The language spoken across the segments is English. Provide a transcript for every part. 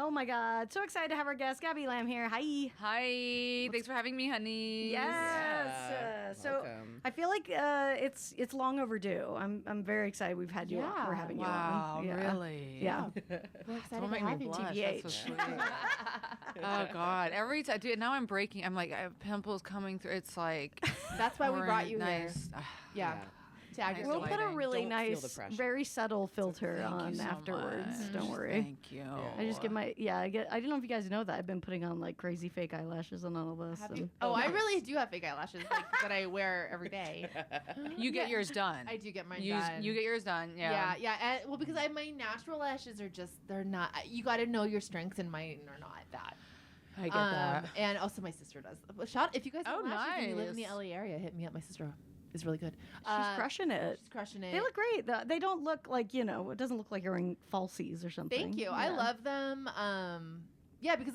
Oh my God. So excited to have our guest, Gabby Lamb, here. Hi. Hi. Thanks for having me, honey. Yes. Welcome. I feel like it's long overdue. I'm very excited we've had you on. We're having you on. Wow, really? Yeah. We're excited Don't to make have me you, blush. TBH. That's so sweet. Oh, God. Every time, dude, now I'm breaking. I'm like, I have pimples coming through. It's like. That's why we brought you nice. here. Yeah. Nice We'll put a really Don't feel the nice, pressure. very subtle filter Thank on you so afterwards. much. Don't worry. Thank you. I just get I don't know if you guys know that I've been putting on like crazy fake eyelashes on all of us. Have you? Oh, I really do have fake eyelashes that I wear every day. You get yours done. I do get mine done. You get yours done. Yeah. Yeah. Well, because my natural lashes are they're not. You got to know your strengths, and mine are not that. I get that. And also, my sister does. If you guys have lashes and you live in the LA area, hit me up. My sister is really good. She's crushing it. She's crushing it. They look great. They don't look like, it doesn't look like you're wearing falsies or something. Thank you. Yeah. I love them. Yeah, because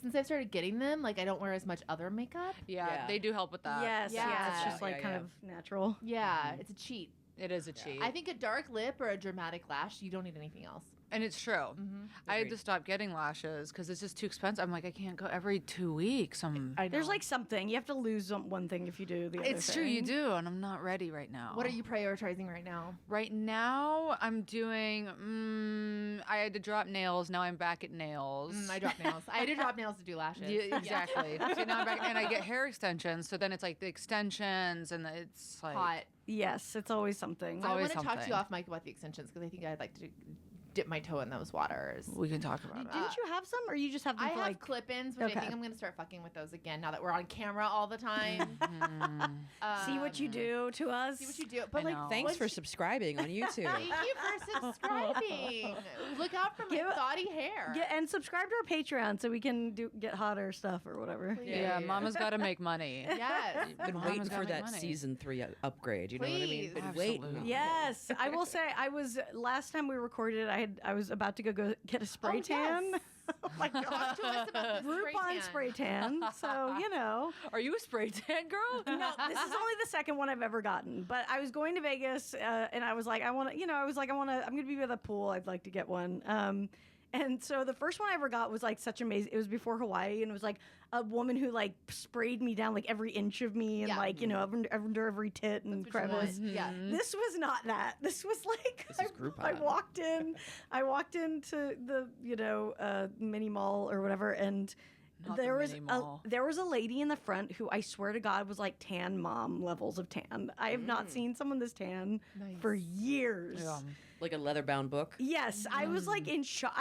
since I've started getting them, like I don't wear as much other makeup. Yeah, they do help with that. Yes, Yeah. it's just like kind of natural. Yeah, it's a cheat. It is a cheat. I think a dark lip or a dramatic lash, you don't need anything else. And it's true. Mm-hmm. I had to stop getting lashes because it's just too expensive. I'm like, I can't go every 2 weeks. I know. There's like something. You have to lose one thing if you do the other It's true, you do, and I'm not ready right now. What are you prioritizing right now? Right now, I'm doing. I had to drop nails. Now I'm back at nails. I drop nails. I had to drop nails to do lashes. Yeah, exactly. So now I'm back, and I get hair extensions. So then it's like the extensions, and it's like Hot. Yes, it's always something. I always want to talk to something. you off mic about the extensions because I think I'd like to dip my toe in those waters. We can talk about it. Didn't you have some, or you just have them I for have like clip-ins, which Okay. I think I'm going to start fucking with those again now that we're on camera all the time. see what you do to us? See what you do. But I like, know. Thanks for subscribing on YouTube. thank you for subscribing. Look out for my thoughty hair. Yeah, and subscribe to our Patreon so we can get hotter stuff or whatever. Please. Yeah, Mama's got to make money. Yes. Been Mama's waiting gotta for make that money. season 3 upgrade. You know what I mean? Please. Been Absolutely. waiting. Yes, I will say I was last time we recorded. I was about to go get a spray tan. Yes. Oh my Talk god, to us about the Groupon spray tan. So Are you a spray tan girl? No, this is only the second one I've ever gotten. But I was going to Vegas, and I was like, I'm going to be by the pool. I'd like to get one. And so the first one I ever got was like such amazing. It was before Hawaii, and it was like a woman who like sprayed me down like every inch of me, and like under every tit and crevice. Yeah. This was not that. This was like This is Groupon. I walked into the mini mall or whatever, and Not there the was mini mall. there was a lady in the front who I swear to God was like tan mom levels of tan. I have not seen someone this tan for years. Yeah. Like a leather-bound book. Yes, I was like in shock.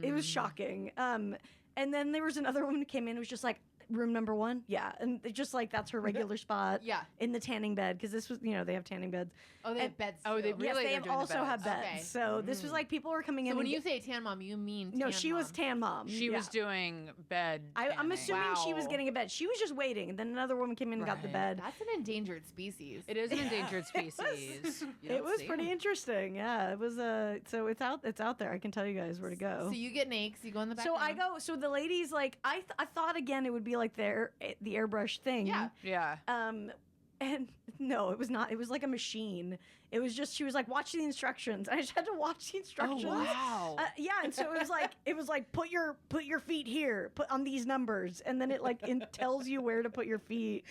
It was shocking. And then there was another woman who came in who was just like, room number 1? Yeah. And it just like, that's her regular spot. Yeah. In the tanning bed. Because this was, they have tanning beds. Oh, they have beds too. Oh, they Yes, really they they're doing the also have beds. beds. Okay. So this was like, people were coming in. So when and you say tan mom, you mean no, tan she was mom. tan mom. She was doing bed. I'm tanning. assuming she was Wow. getting a bed. She was just waiting. And then another woman came in and got the Right. bed. That's an endangered species. It is an endangered species. It was pretty interesting. Yeah, it was. So it's out there. I can tell you guys where to go. So you get nakes, you go in the back. So room. I go. So the ladies like I thought again it would be like the airbrush thing. Yeah. Yeah. And no, it was not. It was like a machine. It was just she was like watch the instructions. I just had to watch the instructions. Oh, wow. Yeah, and so it was like put your feet here, put on these numbers, and then it tells you where to put your feet,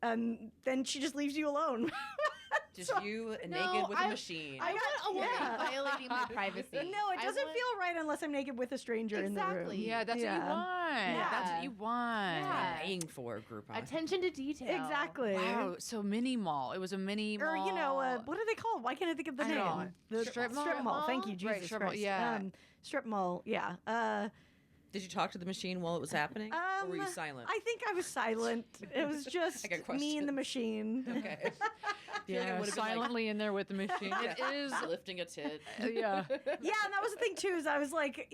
and then she just leaves you alone. Just you naked with a machine. I want a woman Yeah. violating my privacy. No, it doesn't feel right unless I'm naked with a stranger in the room. Exactly. Yeah, that's what you want. Yeah. That's what you want. Yeah. Paying for a Groupon. attention to detail. Exactly. Wow. So mini mall. It was a mini mall. Or what are they called? Why can't I think of the I name? know. The Strip mall? Strip mall. Thank you, Jesus Right, strip mall, Christ. yeah. Strip mall. Yeah. Did you talk to the machine while it was happening? or were you silent? I think I was silent. It was just I got me and the questions. machine. Okay. Yeah, would've been silently in there with the machine. It is. lifting a tit. Yeah. Yeah, and that was the thing too. Is I was like,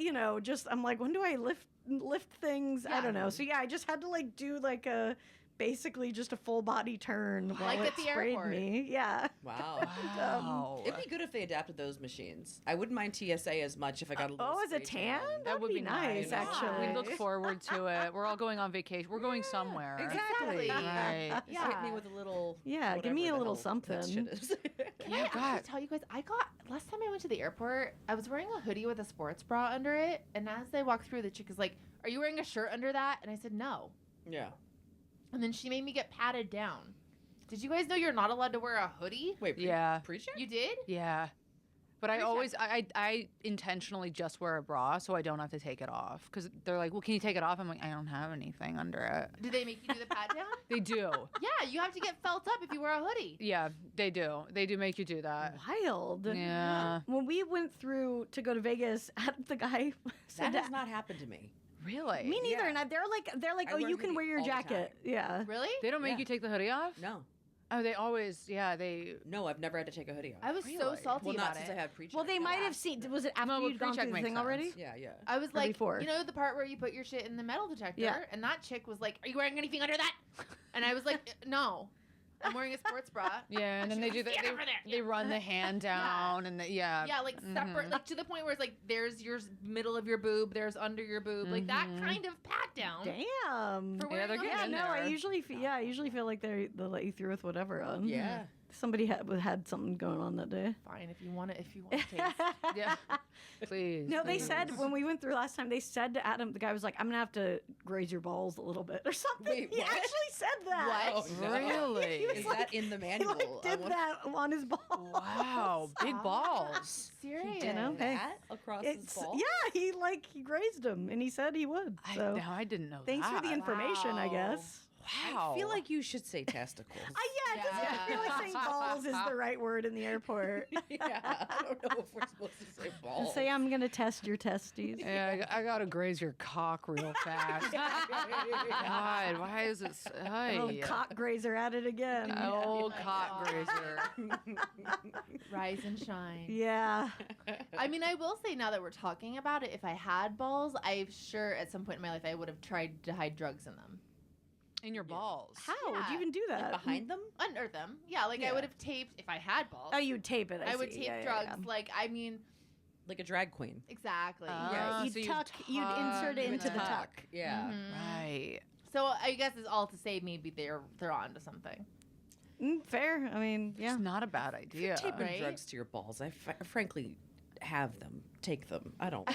I'm like, when do I lift things? I don't know. So yeah, I just had to like do like a basically just a full body turn while Like it at the sprayed airport. me. Yeah. Wow. Wow. It'd be good if they adapted those machines. I wouldn't mind TSA as much if I got a little. Oh, as a spray tan? That would be nice. actually. We look forward to it. We're all going on vacation. We're going somewhere. Exactly. Right. Just hit me with a little. Yeah, give me a whatever the little hell that something. shit is. Can I actually tell you guys, last time I went to the airport, I was wearing a hoodie with a sports bra under it, and as I walked through, the chick is like, "Are you wearing a shirt under that?" And I said, "No." Yeah. And then she made me get patted down. Did you guys know you're not allowed to wear a hoodie? Wait. Yeah. Pre-check? You did? Yeah. But I Pre-check. always, I intentionally just wear a bra so I don't have to take it off. Because they're like, well, can you take it off? I'm like, I don't have anything under it. Did they make you do the pat down? They do. Yeah, you have to get felt up if you wear a hoodie. Yeah, they do. They do make you do that. Wild. Yeah. When we went through to go to Vegas, the guy said That has not happened to me. Really? me neither. Yeah. And they're like, I oh, wear you can hoodie wear your all the jacket. time. Yeah. Really? They don't make Yeah. you take the hoodie off? No. Oh, they always, they... No, I've never had to take a hoodie off. I was so Really? salty well, not about since it. I had pre-check. Well, they no. might have seen. Was it after No, but you'd gone pre-check through the makes thing sense. already? Yeah, yeah. I was Or like, before. you know the part where you put your shit in the metal detector? Yeah. And that chick was like, "Are you wearing anything under that?" And I was like, "No, I'm wearing a sports bra." Yeah, and then they do that. "Stand over there." They run the hand down and Yeah, like separate, like to the point where it's like there's your middle of your boob, there's under your boob, like that kind of pat down. Damn. For Yeah, wearing they're a getting Yeah, in no, I there. usually, I usually feel like they'll let you through with whatever on. Yeah. Somebody had something going on that day. Fine, if you want to taste. Yeah. Please. No, they please. said when we went through last time, they said to Adam, the guy was like, "I'm gonna have to graze your balls a little bit or something." Wait, he what? actually said that. What? Oh, no. Really? He was Is like- that in the He manual? like I did wonder- that on his balls. Wow, big Stop. balls. Serious. You know? Hey. That across his It's ball? yeah, he grazed him, and he said he would. So No, I didn't know thanks that. for the information, I Wow. guess. Wow. I feel like you should say testicles. Yeah, it doesn't feel like saying balls is the right word in the airport. Yeah, I don't know if we're supposed to say balls. Say I'm gonna test your testes. Yeah, I gotta graze your cock real fast. God, why is it? Oh, cock grazer at it again. Oh, my cock God. grazer. Rise and shine. Yeah. I mean, I will say now that we're talking about it, if I had balls, I'm sure at some point in my life I would have tried to hide drugs in them. In your balls. How would Yeah. you even do that? Behind them? Under them. Yeah, like I Yeah. would have taped, if I had balls, Oh, you'd tape it. I would see. tape Yeah, drugs. yeah. Like, I mean, Like a drag queen. exactly. Ah, You'd so you'd tuck. You'd insert it tuck into the it. tuck. Yeah. Mhm. Right. So I guess it's all to say maybe they're onto something. Fair. I mean, yeah. It's not a bad idea. Taping Right? drugs to your balls. I frankly have them. Take them. I don't.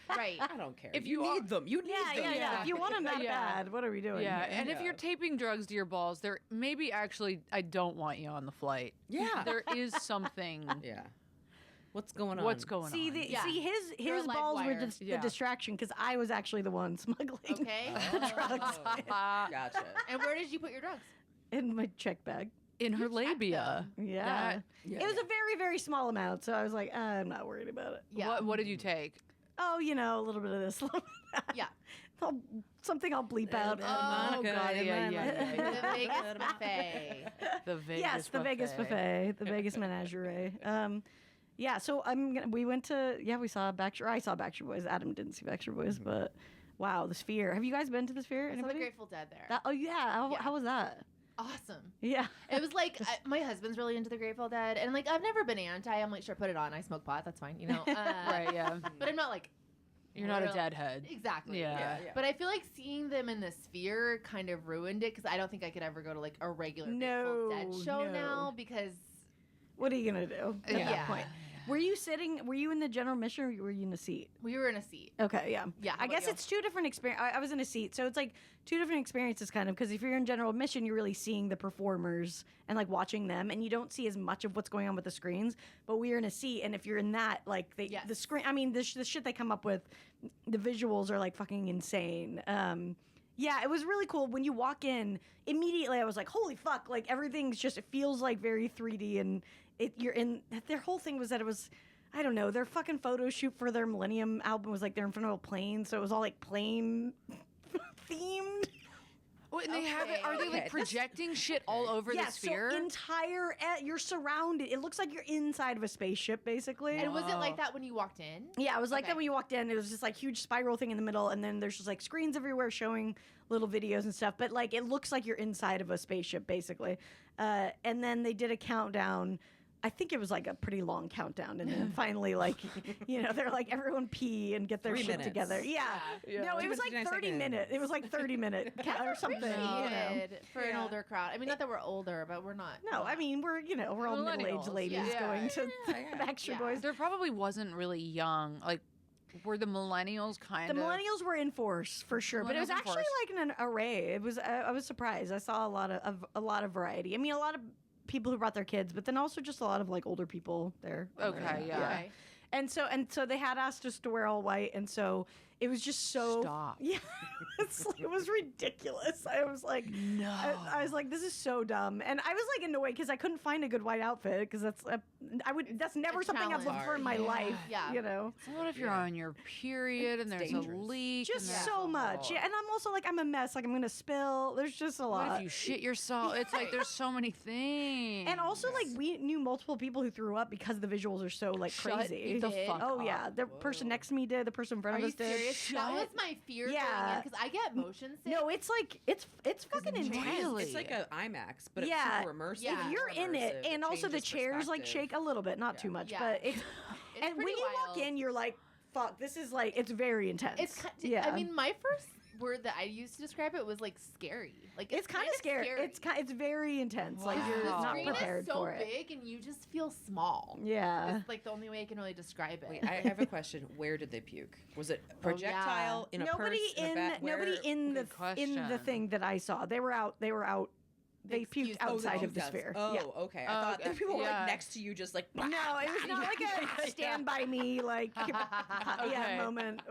Right. I don't care. If you you need them, you need Yeah, them. yeah, yeah. If you want them that Yeah. bad, what are we doing? Yeah, here? and if Yeah. you're taping drugs to your balls, there maybe actually I don't want you on the flight. Yeah. There is something. Yeah. What's going on? What's going See, on? Yeah. his You're a his live balls were wire. the Yeah. distraction because I was actually the one smuggling Okay. drugs Gotcha. And where did you put your drugs? in my check bag. In her You checked labia. Yeah. That- Yeah. It was a very, very small amount, so I was like, I'm not worried about it. Yeah. What did you take? Oh, a little bit of this, a little bit of that. Yeah. Something I'll bleep out. Oh, God, yeah. The Vegas buffet. The Vegas Yes, the Vegas buffet, the Vegas menagerie. Yeah, so we went to, we saw I saw Backstreet Boys. Adam didn't see Backstreet Boys, but wow, the Sphere. Have you guys been to the Sphere? I saw the Anybody? Grateful Dead there. Oh yeah, Yeah. how was that? Awesome. Yeah. It was like my husband's really into the Grateful Dead, and like I've never been anti. I'm like, sure, put it on. I smoke pot. That's fine, you know. Right, yeah. But I'm not like You're not a real- deadhead. Exactly. Yeah. But I feel like seeing them in the Sphere kind of ruined it because I don't think I could ever go to like a regular Grateful Dead show No. now because What are you gonna do at Yeah. that point? Were you in the general mission or were you in a seat? we were in a seat. Okay, yeah. Yeah, how I about guess you? it's two different experiences. I was in a seat, so it's like two different experiences kind of because if you're in general admission, you're really seeing the performers and like watching them, and you don't see as much of what's going on with the screens. But we are in a seat, and if you're in that, like the Yes. screen, I mean, the shit they come up with, the visuals are like fucking insane. Yeah, it was really cool. When you walk in, immediately I was like, holy fuck, like everything's just, it feels like very 3D, and you're in, their whole thing was that it was, I don't know, their fucking photo shoot for their Millennium album was like they're in front of a plane, so it was all like plane themed. Oh, and they have it. Are they like projecting shit all over the sphere? So entire, you're surrounded. It looks like you're inside of a spaceship, basically. And was it like that when you walked in? Yeah, it was like that when you walked in. It was just like huge spiral thing in the middle, and then there's just like screens everywhere showing little videos and stuff. But like it looks like you're inside of a spaceship, basically. And then they did a countdown. I think it was like a pretty long countdown, and then finally, like, they're like, everyone pee and get their 3 shit minutes. together. Yeah. No, it was like 30 minutes. It was like 30 minute or something. For an older crowd. I mean, not that we're older, but we're not. No, I mean we're all middle-aged ladies going to Backstreet Boys. There probably wasn't really young, like. Were the millennials kind of? The millennials were in force for sure, but it was actually like an array. It was. I was surprised. I saw a lot of variety. I mean, a lot of people who brought their kids, but then also just a lot of like older people there. Okay, yeah. Okay. And so they had asked us to wear all white, and so it was just so. Stop. Yeah, it was ridiculous. I was like, no. I was like, this is so dumb, and I was like annoyed because I couldn't find a good white outfit because that's never something I've looked for in my life. Yeah. So what if you're on your period and there's dangerous. a leak? Just and so much. Yeah, and I'm also like, I'm a mess. Like, I'm going to spill. There's just a lot. What if you shit yourself? It's like there's so many things. And also, like, we knew multiple people who threw up because the visuals are so, like, Shut crazy. the fuck Oh, up. yeah. The person next to me did. The person in front Are of you us did. serious? That was my fear going in because I get motion sick. No, it's like, it's fucking intense. Really? It's like an IMAX, but Yeah. it's super immersive. Yeah. If you're in it, immersive, and also the changes chairs, like, perspective. shake a little bit. Not too much, Yeah. but it's... It's and when pretty you walk wild. in, you're like, fuck, this is, like, it's very intense. It's I mean, my first word that I used to describe it was like scary. Like it's kind of scary. It's very intense. Like, you're Wow. not screen prepared is so for it. big and you just feel small. Yeah. It's like the only way I can really describe it. Wait, I have a question. Where did they puke? Was it projectile in a Nobody purse? In a bag? nobody in the Good in the question. thing that I saw. They were out. They puked outside of the sphere. Oh, Yeah. okay. I thought that people were yeah. like next to you, just like. No, it was not like a stand by me like Okay. moment.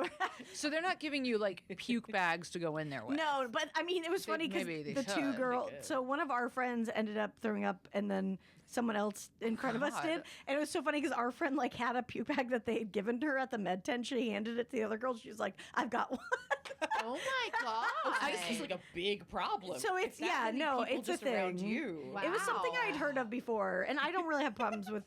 So they're not giving you like puke bags to go in there with. No, but I mean it was funny because maybe they the two should. girls. So one of our friends ended up throwing up, and then someone else in front of us God. did, and it was so funny because our friend like had a puke bag that they had given her at the med tent. She handed it to the other girl. She was like, "I've got one." Oh my god! This is like a big problem. So it's- If that yeah, many no, people it's a just around thing. You. Wow. It was something I'd heard of before, and I don't really have problems with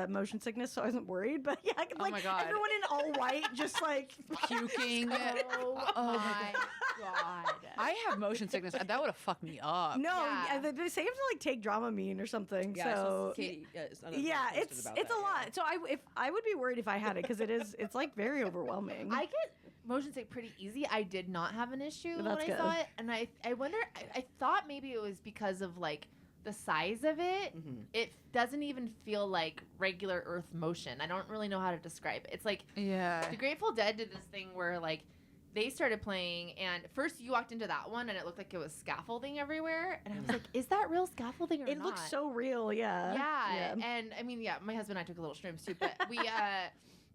motion sickness, so I wasn't worried. But yeah, like my God. everyone in all white, just like Puking. Oh my god! I have motion sickness. That would have fucked me up. No, Yeah. yeah, they say you have to like take Dramamine or something. Yeah, so Katie, yeah, it's a lot. So I would be worried if I had it because it's like very overwhelming. I get motion sick pretty easy. I did not have an issue That's when good. I saw it, and I wonder. I thought maybe it was because of like the size of it. Mhm. It doesn't even feel like regular Earth motion. I don't really know how to describe it. It's like Yeah. the Grateful Dead did this thing where like they started playing, and first you walked into that one, and it looked like it was scaffolding everywhere, and I was like, "Is that real scaffolding or it not?" looks so real. Yeah. Yeah, and I mean, yeah, my husband and I took a little shrooms too, but we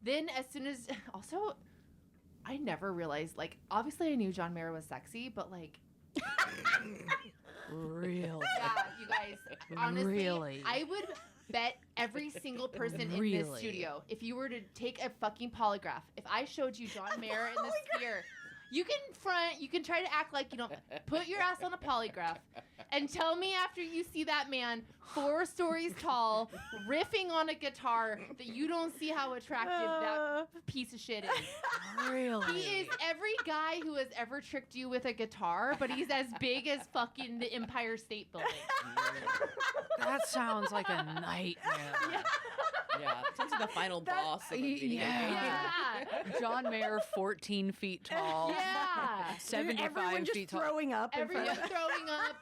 then as soon as also, I never realized like obviously I knew John Mayer was sexy, but like Really? yeah, you guys, honestly, Really? I would bet every single person in this Really? studio, if you were to take a fucking polygraph, if I showed you John Mayer in the sphere, you can try to act like you don't, put your ass on a polygraph and tell me after you see that man 4 stories tall, riffing on a guitar, that you don't see how attractive that piece of shit is. Really? He is every guy who has ever tricked you with a guitar, but he's as big as fucking the Empire State Building. That sounds like a nightmare. Yeah, sounds like the final boss of a video game. Yeah. John Mayer, 14 feet tall. Yeah. 75 Everyone just feet tall. throwing up. in Everyone front of- throwing up.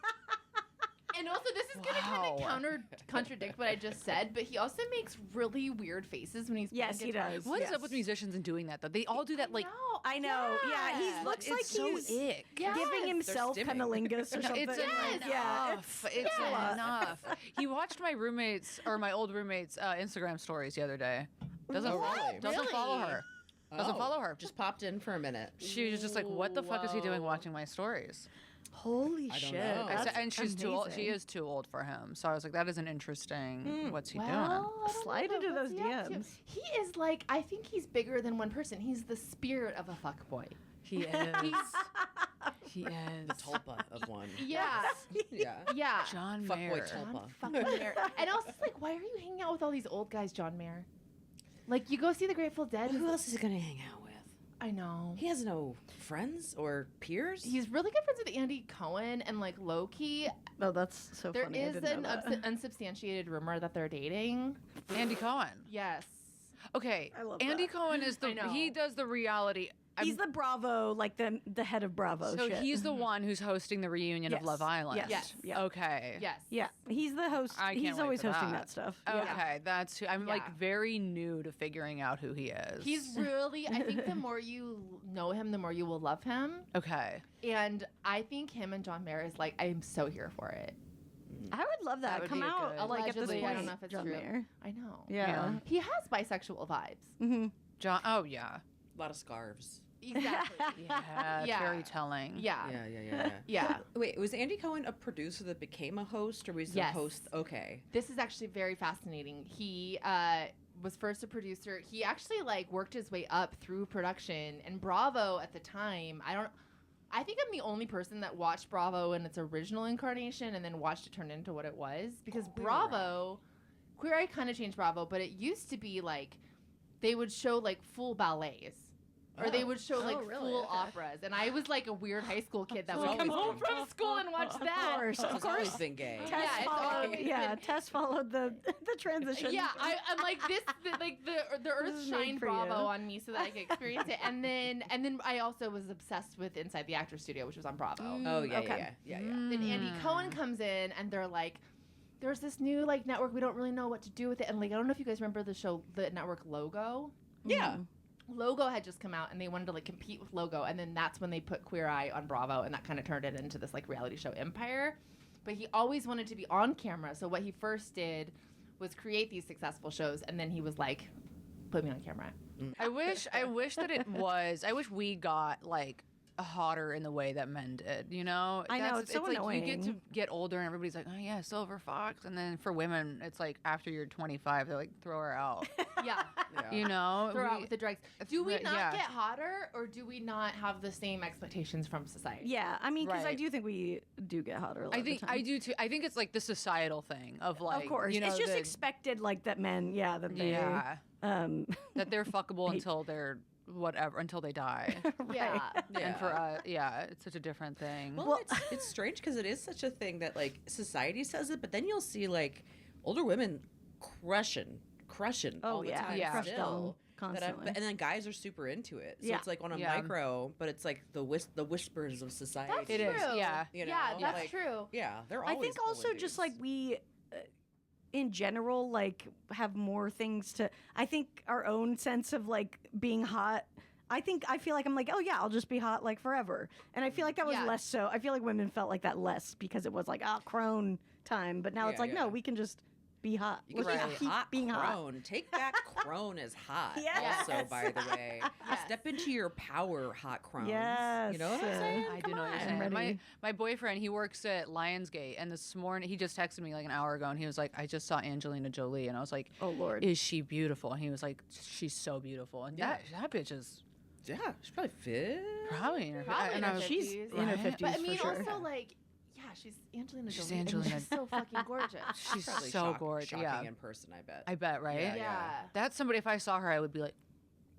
And also, this is going to kind Wow. of contradict what I just said, but he also makes really weird faces when he's playing Yes, he guitar. does. What is Yes. up with musicians and doing that though? They all do that like I know. Yeah, he looks it's like so he's ick. Yes. giving himself stimming. cunnilingus or something. It's Like, yeah, enough. It's a lot. enough. He watched my roommate's or my old roommate's Instagram stories the other day. Doesn't Oh, really? doesn't follow her. Doesn't Oh, follow her. Just popped in for a minute. She was just like, "What the fuck is he doing Whoa. watching my stories?" Holy I don't shit! know. I said- That's and she's too old. She amazing. is too old for him. So I was like, "That is an interesting. What's he Well, doing?" I don't Slide know, into what's those he up to? DMs. He is like, I think he's bigger than one person. He's the spirit of a fuckboy. He is. He is. The tulpa of one. Yeah. Yeah. Yeah. John Fuckboy Mayer. tulpa. Fucking Mayer. And also, it's like, why are you hanging out with all these old guys, John Mayer? Like, you go see the Grateful Dead. Who else is he gonna hang out with? I know. He has no friends or peers. He's really good friends with Andy Cohen, and like low key, Oh, that's so there funny. I is didn't know an that. unsubstantiated rumor that they're dating. Andy Cohen. Yes. Okay. I love Andy that. Cohen is I know. he does the reality. He's the Bravo, like the head of Bravo. So shit. he's the one who's hosting the reunion of Yes. Love Island. Yes. Yeah. Okay. Yes. Yeah, he's the host. I can't He's wait always for hosting that. that stuff. Okay, that's who I'm like Yeah. very new to figuring out who he is. He's really, I think the more you know him, the more you will love him. okay. And I think him and John Mayer is like, I'm so here for it. I would love that. That would Come be out good. like at this Allegedly, point. I don't know if it's John true. Mayer. I know. Yeah. He has bisexual vibes. Mm-hmm. John. Oh yeah. A lot of scarves. Exactly. Yeah. Yeah. Very telling. Yeah. Yeah. Yeah. Wait, was Andy Cohen a producer that became a host, or was he Yes. a host? Okay. This is actually very fascinating. He was first a producer. He actually like worked his way up through production, and Bravo at the time, I think I'm the only person that watched Bravo in its original incarnation and then watched it turn into what it was, because Queer Eye kind of changed Bravo, but it used to be like they would show like full ballets. Or they would show like really? full Okay. operas, and I was like a weird high school kid that It's would come always home been from school and watch that. Of course. It's always been gay. Tess Yeah, it's followed, always yeah, been- Tess followed the transition. Yeah, I'm like this, the earth is made shined for Bravo you. on me so that I could experience it, and then I also was obsessed with Inside the Actors Studio, which was on Bravo. Oh yeah, Okay. yeah. Then Andy Cohen comes in, and they're like, "There's this new like network. We don't really know what to do with it." And like, I don't know if you guys remember the show, the network Logo. Yeah. Logo had just come out, and they wanted to like compete with Logo, and then that's when they put Queer Eye on Bravo, and that kind of turned it into this like reality show empire. But he always wanted to be on camera, so what he first did was create these successful shows, and then he was like, "Put me on camera." I wish that it was. I wish we got like hotter in the way that men did. You know. I know, it's so like you get to annoying. get older and everybody's like, oh yeah, Silver Fox, and then for women, it's like after you're 25, they're like, throw her out. Yeah. You know. Throw out with the drugs. Do we not yeah. get hotter, or do we not have the same expectations from society? Yeah, I mean, because I Right. do think we do get hotter. A lot I of the think time. I do too. I think it's like the societal thing of like, Of course, you know, it's just the- expected, like that men. Yeah, that they. yeah, that they're fuckable Hate- until they're whatever until they die. Yeah. And for yeah, it's such a different thing. Well, it's strange because it is such a thing that like society says it, but then you'll see like older women crushing Oh all the yeah, time. Yeah. crushed still. on That I've- constantly. and then guys are super into it, so Yeah. it's like on a Yeah. micro, but it's like the whispers of society. That's It is, true. yeah. You know, yeah, that's like- true. Yeah, they're I always. think also pulling just dudes. like we, in general, like have more things to. I think our own sense of like being hot. I feel like I'm like, oh yeah, I'll just be hot like forever. And I feel like that was Yeah. less so. I feel like women felt like that less because it was like, crone time. But now it's Yeah, like, yeah. no, we can just be hot. You can Let's be just a keep hot being hot. crone. Take back crone as hot. Yes. Also, by the way, Yes. step into your power, hot crones. Yes. You know what I'm saying? I do Come know what you're on. saying. ready. My boyfriend, he works at Lionsgate, and this morning he just texted me like an hour ago, and he was like, "I just saw Angelina Jolie," and I was like, Oh Lord. "Is she beautiful?" And he was like, "She's so beautiful," and Yeah. that bitch is Yeah, she's probably fit. probably in her. Probably and in I her was- 50s. She's in her Right. 50s But I for mean, sure. also like, yeah, she's Angelina She's Jolie. Angelina. And she's so fucking gorgeous. She's Probably so gorgeous. Shocking Yeah, in person, I bet. I bet, right? Yeah. Yeah. That's somebody. If I saw her, I would be like,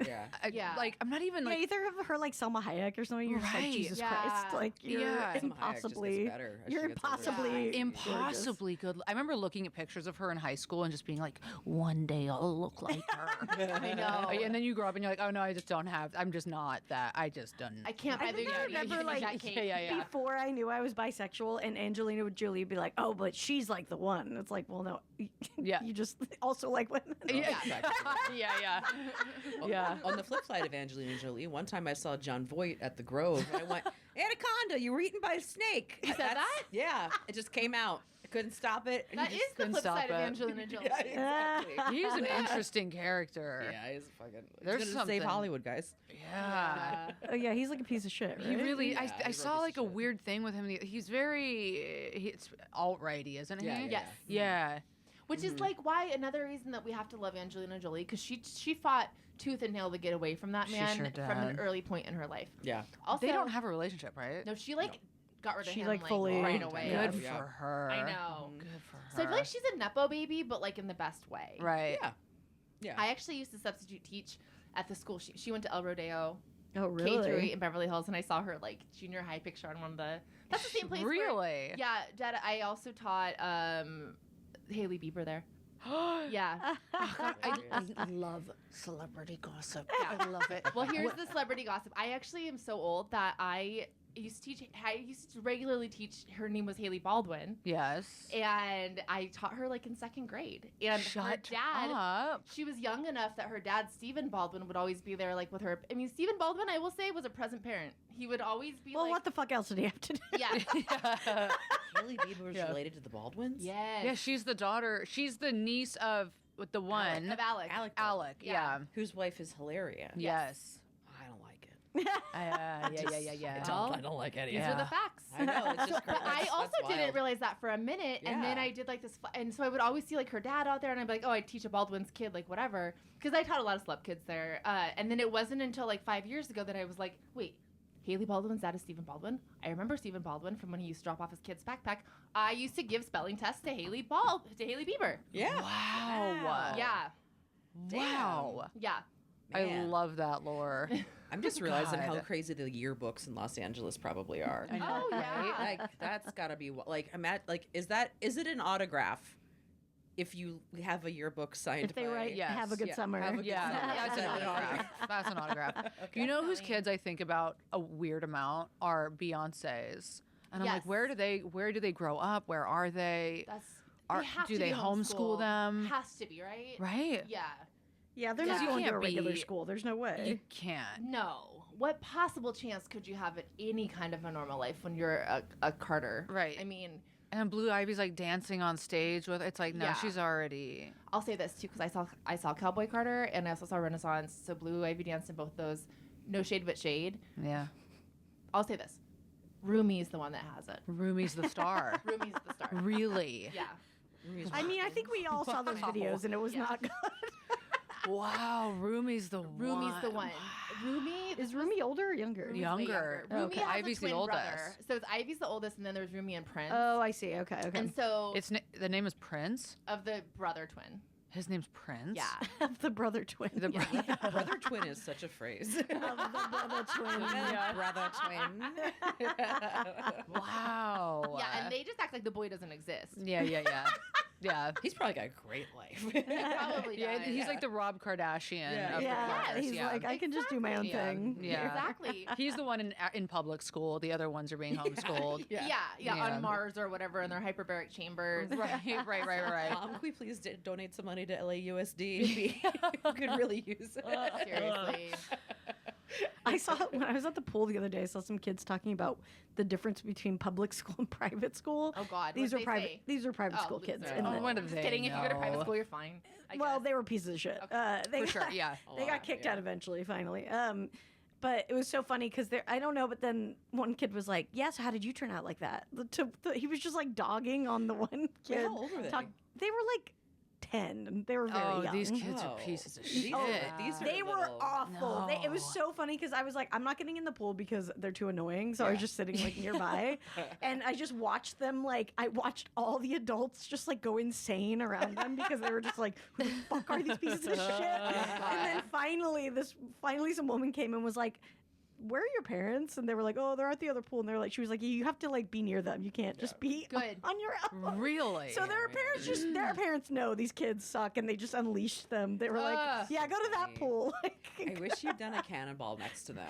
Yeah. Yeah. like I'm not even Yeah, like. either of her like Selma Hayek or something. You're just like Right. Jesus Yeah. Christ, like you're Yeah. Selma Hayek just gets impossibly, better as you're she gets older. impossibly, Impossibly good. I remember looking at pictures of her in high school and just being like, one day I'll look like her. I know. And then you grow up and you're like, oh no, I just don't have. I'm just not that. I just don't. I can't I buy the think I remember like that cake. Yeah. before I knew I was bisexual, and Angelina Jolie would be like, "Oh, but she's like the one." It's like, well, no, Yeah. you just also like women. Yeah. Exactly. yeah. Yeah. On the flip side of Angelina Jolie, one time I saw John Voight at the Grove, and I went, "Anaconda, you were eaten by a snake." You said that? Yeah, it just came out. I couldn't stop it. and That he is just the couldn't flip stop side of it. Angelina Jolie. Yeah, exactly. He's an interesting character. Yeah, he's fucking. There's He's gonna something. save Hollywood, guys. Yeah. Oh yeah, he's like a piece of shit. Right? He really, Yeah, I he's a saw piece like of a shit. weird thing with him. He's very, it's alt-righty, isn't he? Yeah, Yes. Yeah. Which is like why another reason that we have to love Angelina Jolie, because she fought tooth and nail to get away from that She man sure from an did. early point in her life. Yeah. Also, They don't have a relationship, right? No, she got rid of She, him like, fully- right away. Yeah. Good for her. I know. Good for her. So I feel like she's a nepo baby, but like in the best way. right. Yeah. Yeah. I actually used to substitute teach at the school. She went to El Rodeo, Oh, K through 8 really? in Beverly Hills, and I saw her like junior high picture on one of the. That's the same place. where- Really? yeah, Dad. I also taught Hailey Bieber there. Yeah. I love celebrity gossip. Yeah. I love it. Well, here's the celebrity gossip. I actually am so old that I used to regularly teach. Her name was Haley Baldwin, Yes. and I taught her like in 2nd grade. And her Shut dad. up. She was young enough that her dad, Stephen Baldwin, would always be there, like with her. I mean, Stephen Baldwin, I will say, was a present parent. He would always be Well, like, what the fuck else did he have to do? yeah, yeah. Hailey Bieber was Yeah. related to the Baldwins? yes, Yeah, she's the daughter. She's the niece of with the one. of Alec. Alec. Yeah. Yeah. Whose wife is Hilaria. Yes. I don't like it. Yeah. I don't like any These of are it. the facts. I know. It's just But I also didn't realize that for a minute, and then Yeah. I did like this, and so I would always see like her dad out there, and I'd be like, oh, I teach a Baldwin's kid, like whatever, because I taught a lot of celeb kids there, and then it wasn't until like 5 years ago that I was like, wait, Haley Baldwin's dad is Stephen Baldwin. I remember Stephen Baldwin from when he used to drop off his kid's backpack. I used to give spelling tests to Haley Bieber. Yeah. Wow. Yeah, Wow. yeah. I Man. love that lore. I'm just realizing how God. crazy the yearbooks in Los Angeles probably are. I know, Oh, yeah. right? Like that's gotta be like is it an autograph if you have a yearbook signed If they by write, Yes. have a good Yeah, summer. have a good Yeah, summer. that's an autograph. That's an autograph. You know whose Definitely. kids I think about a weird amount are Beyonce's, and I'm Yes. like, where do they grow up? Where are they? That's. Are- have do to they be homeschool them? Has to be, right? Right? Yeah. Yeah, they're Yeah. not You going to a can't regular be- school. There's no way. You can't. No. What possible chance could you have at any kind of a normal life when you're a Carter? Right. I mean, And Blue Ivy's like dancing on stage with. It's like no, Yeah. she's already. I'll say this too because I saw Cowboy Carter and I also saw Renaissance. So Blue Ivy danced in both those. No shade but shade. Yeah. I'll say this. Rumi's the one that has it. Rumi's the star. Rumi's the star. Really? Yeah. I mean, I think we all saw those Wow. videos and it was Yeah. not good. Wow, Rumi's the one. Rumi's the one. Rumi Is Rumi older or younger? Rumi's way Younger. Rumi Okay. has Ivy's a the twin oldest. brother. So it's Ivy's the oldest, and then there's Rumi and Prince. Oh, I see. Okay, okay. And so The name is Prince. of the brother twin. His name's Prince. Yeah. Of the brother twin. The Brother twin is such a phrase. Of the brother twin. Brother twin. Wow. Yeah, and they just act like the boy doesn't exist. Yeah. Yeah. He's probably got a great life. He probably Yeah, does. he's like the Rob Kardashian Yeah. of Yeah, the Carters. he's Yeah. like, I can just do my own Yeah. thing. Yeah. Exactly. He's the one in public school. The other ones are being homeschooled. Yeah. Yeah. On Mars or whatever in their hyperbaric chambers. Right. Can we please donate some money to LAUSD? We could really use it. Seriously. I saw when I was at the pool the other day. I saw some kids talking about the difference between public school and private school. Oh God. These are what'd they private. say? These are private Oh, school kids. loser. and Oh, the- what do Just they kidding. If you go to private know? school, you're fine. I well, guess. they were pieces of shit. Okay. They For got, sure. Yeah. they got kicked out eventually, finally. But it was so funny because I don't know, but then one kid was like, "Yes, how did you turn out like that?" He was just like dogging on the one kid. How old were they? They were like 10, and they were very young. these kids are Oh. pieces of These shit. are- these are They were little- awful. It was No. so funny because I was like, I'm not getting in the pool because they're too annoying. So I was just sitting like nearby, and I just watched them. Like I watched all the adults just like go insane around them because they were just like, who the fuck are these pieces of shit? And then finally some woman came and was like, where are your parents? And they were like, oh, they're at the other pool. And they're like, she was like, you have to like be near them. You can't just be Good. on your own. Really? So their parents know these kids suck, and they just unleashed them. They were like, Ugh. yeah, go to that pool. I wish you'd done a cannonball next to them.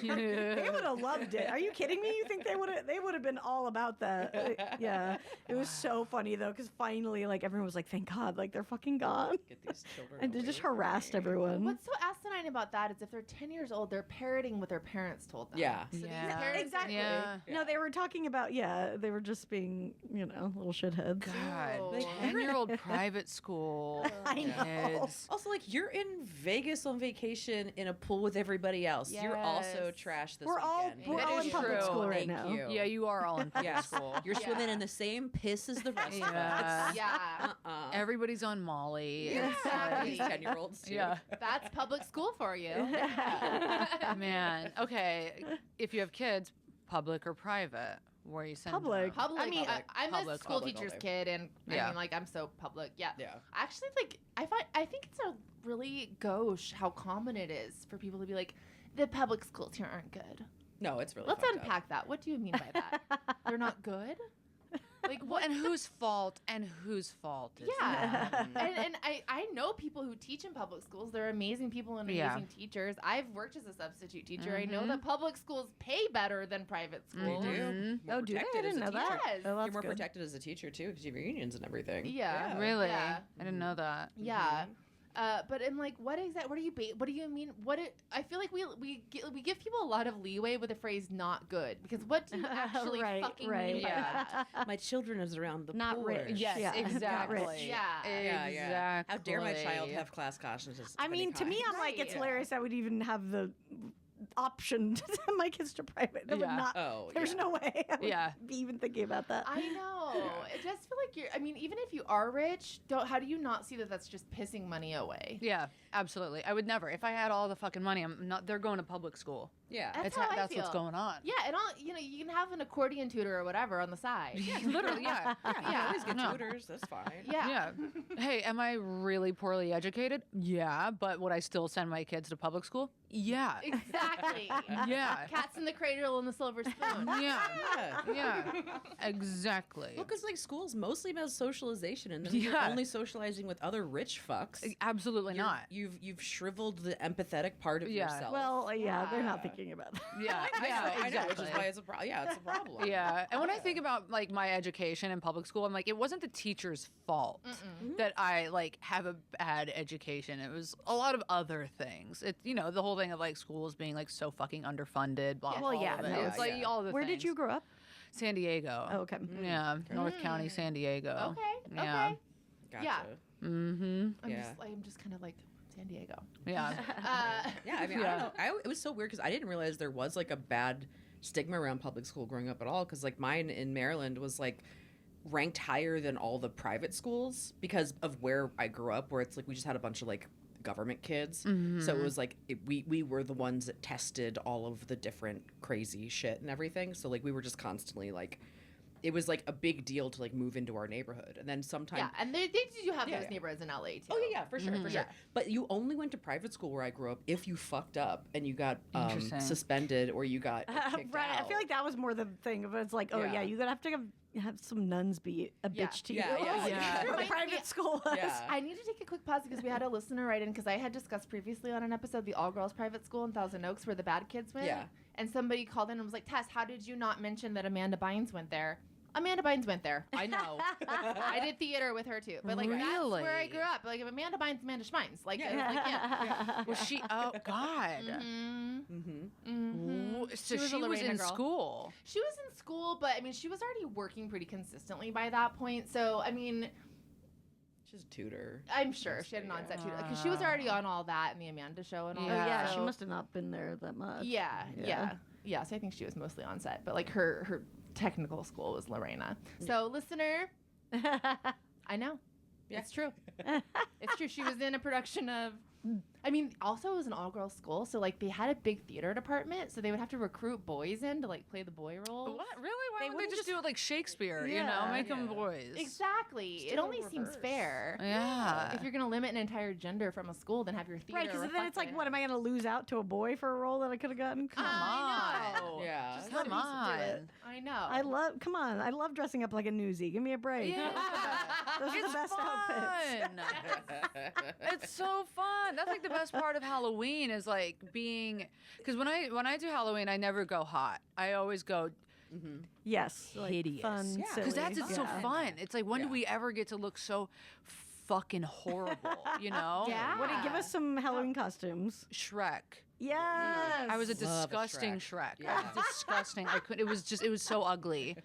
They would have loved it. Are you kidding me? You think they would have been all about that? Yeah. It was so funny though, because finally, like everyone was like, "Thank God!" Like they're fucking gone, Get these children and they away just from harassed me. everyone. What's so asinine about that is if they're 10 years old, they're parroting what their parents told them. Yeah. So these Yeah. parents, Exactly. Yeah. No, they were talking about they were just being little shitheads. God, Oh. 10-year-old private school I know. kids. Also, like, you're in Vegas on vacation in a pool with everybody else. You're also Yes. trash this We're all weekend. we're That all is in public true. school right Thank now. you. Yeah, you are all in public Yes. school. You're swimming Yeah. in the same piss as the rest of Yeah. us. Yeah. Everybody's on Molly. Yeah. It's Exactly. like- 10-year-olds too. yeah. That's public school for you. Man. Okay. If you have kids, public or private, where you send Public. them? Public. I mean, Public. I'm Public. a school Public all teacher's day. kid, and Yeah. I mean, like, I'm so public. Yeah. Yeah. Actually, like, I think it's a really gauche how common it is for people to be like, the public schools here aren't good. No, it's really Let's fucked up. unpack that. What do you mean by that? They're not good? Like, Well, what? and whose fault is Yeah. that? and I know people who teach in public schools. They're amazing people and Yeah. amazing teachers. I've worked as a substitute teacher. I know that public schools pay better than private They schools. do. Mhm. More Oh, do they? I protected as didn't a know that. teacher. Yes. Oh, You're that's more good. protected as a teacher too because you have your unions and everything. Yeah. Really? Yeah. I didn't know that. Yeah. But in like, what do you mean? I feel like we give people a lot of leeway with the phrase "not good" because what do you actually Right, fucking right. mean by Yeah. that? My children is around the Not poor. rich. Yes, Yeah. exactly. Not rich. Yeah. Exactly. How dare my child have class consciousness? I of any mean, to me, kind? I'm like, it's Right. hilarious. I would even have the option to send my kids to private. I would Yeah. not. Oh, There's yeah. no way I would Yeah. be even thinking about that. I know. It does feel like I mean, even if you are rich, how do you not see that that's just pissing money away? Yeah, absolutely. I would never. If I had all the fucking money, I'm not. They're going to public school. Yeah. That's how I That's what's feel. going on. Yeah, and you can have an accordion tutor or whatever on the side. Yeah, literally. Yeah. Yeah, you always get No. tutors. That's fine. Yeah. Yeah. Hey, am I really poorly educated? Yeah, but would I still send my kids to public school? Yeah. Exactly. Yeah. Cats in the cradle and the silver spoon. Yeah. Yeah. Yeah. Exactly. Well, because like school's mostly about socialization, and then Yeah. you're only socializing with other rich fucks. Absolutely You're- not. You've shriveled the empathetic part of Yeah. yourself. Well, yeah, they're not Yeah. thinking about that. Yeah. I know, Yeah. I know, Exactly. which is why it's a problem. Yeah, it's a problem. Yeah, and when I think about like my education in public school, I'm like, it wasn't the teacher's fault Mm-mm. that I like have a bad education. It was a lot of other things. It's the whole thing of like schools being like so fucking underfunded. Blah. Yeah. Blah, Well, yeah, all of it. no, it's like yeah. all the. Where did things. you grow up? San Diego. Oh, okay. Yeah, North County, San Diego. Okay. Yeah. Okay. Gotcha. Yeah. Mm-hmm. Yeah. I'm just kind of like San Diego. Yeah. Yeah, I mean, I don't know. It was so weird because I didn't realize there was like a bad stigma around public school growing up at all. Because like mine in Maryland was like ranked higher than all the private schools because of where I grew up, where it's like we just had a bunch of like government kids. So it was like we were the ones that tested all of the different crazy shit and everything. So like we were just constantly like. It was like a big deal to like move into our neighborhood, and then sometimes Yeah, and they do have Yeah, those yeah. neighborhoods in LA too. Oh yeah, for sure, for sure. Yeah. But you only went to private school where I grew up if you fucked up and you got Interesting. suspended or you got kicked Right. out. I feel like that was more the thing. But it's like, oh yeah, Yeah. you're gonna have to have some nuns be a Yeah. bitch to Yeah, you. yeah, Like, yeah. the Reminds me- private school was. Yeah. I need to take a quick pause because we had a listener write in because I had discussed previously on an episode the all girls private school in Thousand Oaks where the bad kids went. Yeah. And somebody called in and was like, Tess, how did you not mention that Amanda Bynes went there? Amanda Bynes went there. I know. I did theater with her too. But like that's where I Really? grew up. Like Amanda Bynes, Amanda Schmeins. Like, Yeah. it was like yeah. Was she? Oh God. Mm-hmm. Mm-hmm. Mm-hmm. So She was a she was Lorena in girl. school. She was in school, but I mean, she was already working pretty consistently by that point. So, I mean, She's a tutor. I'm sure she had an onset tutor because she was already on all that in the Amanda show and all Oh Yeah. yeah, that. she so- must have not been there that much. Yeah. So I think she was mostly on set, but like her technical school was Lorena. So, listener, I know. Yeah. It's true. It's true. She was in a production of. I mean, also it was an all-girls school, so like they had a big theater department, so they would have to recruit boys in to like play the boy role. What? Really? Why They wouldn't they wouldn't just just- do it like Shakespeare? Yeah. Make them Yeah. boys. Exactly. Just It do a only seems reverse. fair. Yeah. If you're gonna limit an entire gender from a school, then have your theater. Right, because then reflect it's like, it. what am I gonna lose out to a boy for a role that I could have gotten? Come on. I know. Yeah. Just Come let me do it. on. I know. I love dressing up like a newsie. Give me a break. Yeah. Those are the It's best outfits. fun. It's so fun. That's like the best part of Halloween is like being because when I do Halloween, I never go hot. I always go Yes, like Hideous. fun, Yeah. silly. because that's it's so Yeah. fun. It's like when do Yeah. we ever get to look so fucking horrible? You know? Yeah. What do you give us some Halloween costumes? Shrek. Yes. I was a Love a disgusting Shrek. Shrek. Yeah. Disgusting. I could. It was so ugly.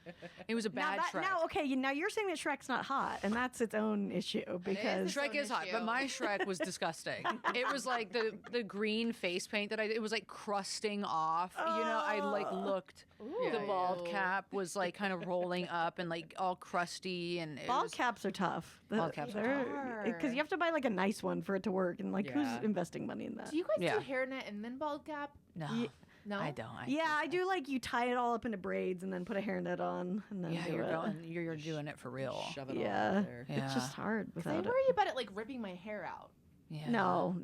It was a bad Shrek. Now, okay, now you're saying that Shrek's not hot, and that's its own issue because Shrek is hot, but my Shrek was disgusting. It was like the green face paint that it was like crusting off. I like looked. The bald cap was like kind of rolling up and like all crusty and bald caps are tough. Bald caps are hard. Because you have to buy like a nice one for it to work, and like Yeah. who's investing money in that? Do you guys do hairnet and then bald cap? No, No, I don't. I do like you tie it all up into braids and then put a hairnet on and then Yeah, do you're it. going. You're doing it for real. Shove it all Yeah. out there. It's just hard I without it. worry about it like ripping my hair out. Yeah. No.